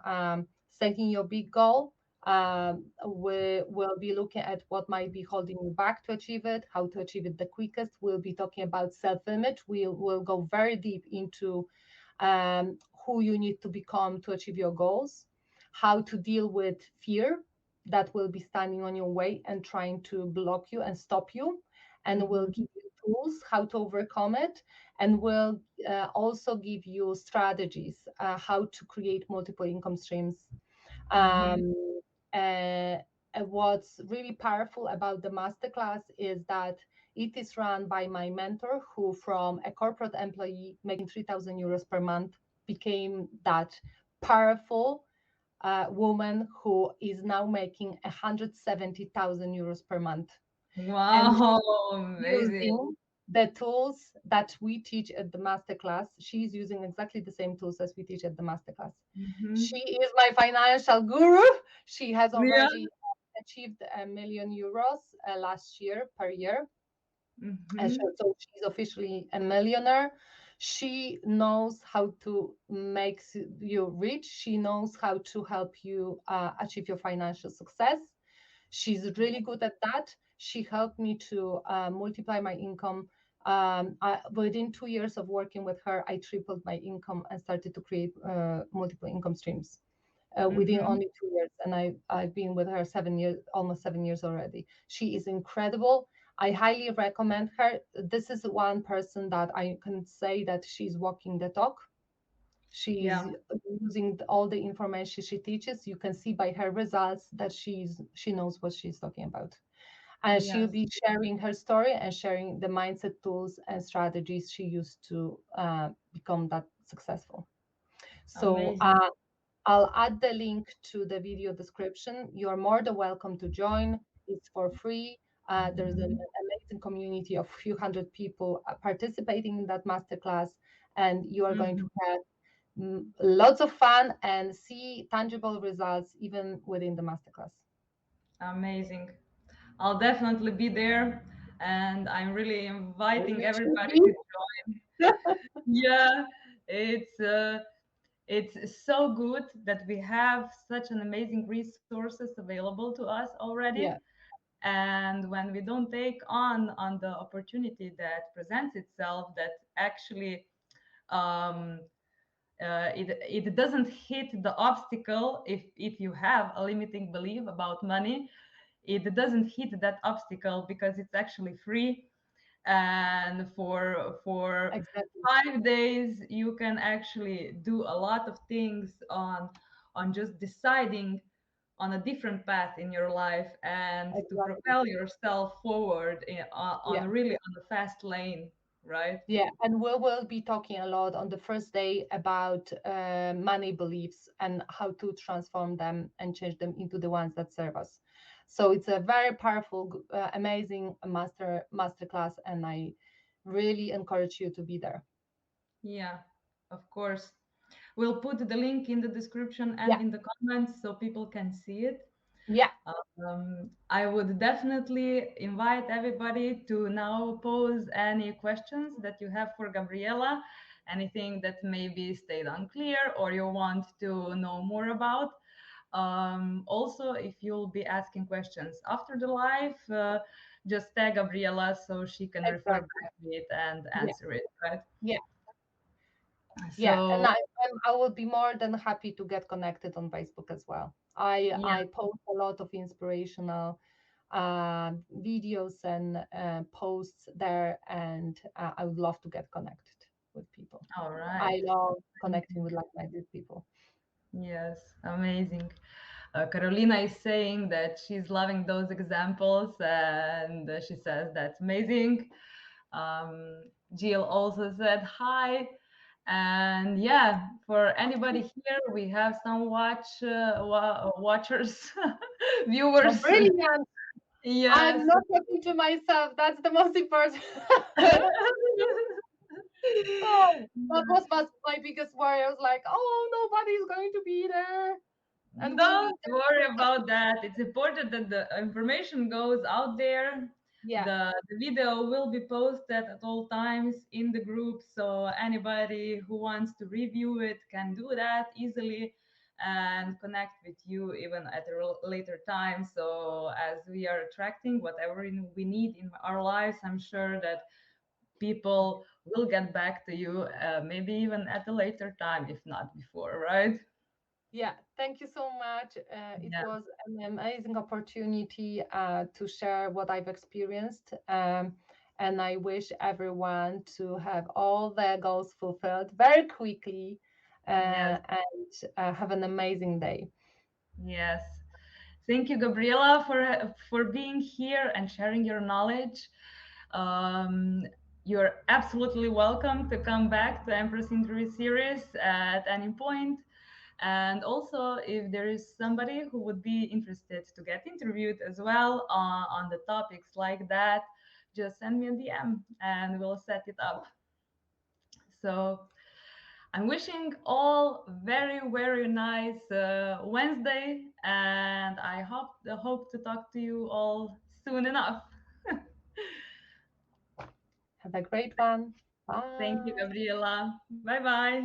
setting your big goal. We will be looking at what might be holding you back to achieve it, how to achieve it the quickest. We'll be talking about self-image. We'll go very deep into who you need to become to achieve your goals, how to deal with fear that will be standing on your way and trying to block you and stop you, and we'll Mm-hmm. give you tools how to overcome it, and we'll also give you strategies how to create multiple income streams. Mm-hmm. um, uh, what's really powerful about the masterclass is that it is run by my mentor, who from a corporate employee making 3,000 euros per month became that powerful woman who is now making 170,000 euros per month. And Wow, amazing. using the tools that we teach at the masterclass. She's using exactly the same tools as we teach at the masterclass. Mm-hmm. She is my financial guru. She has Yeah. already achieved €1 million last year per year. And Mm-hmm. so she's officially a millionaire. She knows how to make you rich. She knows how to help you achieve your financial success. She's really good at that. She helped me to multiply my income. Within 2 years of working with her, I tripled my income and started to create multiple income streams within Mm-hmm. only 2 years. And I've been with her 7 years, almost 7 years already. She is incredible. I highly recommend her. This is one person that I can say that she's walking the talk. She's Yeah. using all the information she teaches. You can see by her results that she knows what she's talking about. And she'll Yes. be sharing her story and sharing the mindset tools and strategies she used to become that successful. So Amazing. I'll add the link to the video description. You're more than welcome to join. It's for free. There's an Mhm. amazing community of a few hundred people participating in that masterclass, and you are going to Mhm. have lots of fun and see tangible results even within the masterclass. Amazing. I'll definitely be there, and I'm really inviting You should everybody be. to join. Yeah, it's uh, it's so good that we have such an amazing resources available to us already. Yeah, And when we don't take on the opportunity that presents itself, that actually um, it doesn't hit the obstacle. If you have a limiting belief about money, it doesn't hit that obstacle because it's actually free. And for exactly. 5 days you can actually do a lot of things on just deciding on a different path in your life and to Exactly. propel yourself forward on Yeah. really on a fast lane. right? Yeah, and we will be talking a lot on the first day about money beliefs and how to transform them and change them into the ones that serve us. So it's a very powerful, amazing masterclass, and I really encourage you to be there. Yeah, of course. We'll put the link in the description and Yeah, in the comments so people can see it. yeah, I would definitely invite everybody to now pose any questions that you have for Gabriela, anything that maybe stayed unclear or you want to know more about. Also, if you'll be asking questions after the live, just tag Gabriela so she can refer exactly. back to it and Yeah, answer it, right? yeah, yeah. And So, I would be more than happy to get connected on Facebook as well. yeah, I post a lot of inspirational videos and posts there, and I would love to get connected with people. all I right. love connecting with like-minded people. Yes, amazing. Carolina is saying that she's loving those examples and she says that's amazing. Jill also said hi. And yeah, for anybody here, we have some watchers, Oh, viewers. brilliant! I'm Yes. not talking to myself. That's the most important. Oh, that was my biggest worry. I was like, oh, nobody's going to be there, and will we Don't worry about that. It's important that the information goes out there. Yeah, The video will be posted at all times in the group, so anybody who wants to review it can do that easily and connect with you even at a later time. So as we are attracting whatever we need in our lives, I'm sure that people will get back to you, maybe even at a later time, if not before, right? yeah. Thank you so much. It Yeah. was an amazing opportunity to share what I've experienced. And I wish everyone to have all their goals fulfilled very quickly Yes. and have an amazing day. Yes. Thank you, Gabriela, for being here and sharing your knowledge. Um, you're absolutely welcome to come back to Empress Interview Series at any point. And also, if there is somebody who would be interested to get interviewed as well on the topics like that, just send me a DM and we'll set it up. So I'm wishing all very, very nice Wednesday, and I hope to talk to you all soon enough. Have a great one. Thank you, Bye. Gabriela. Bye bye.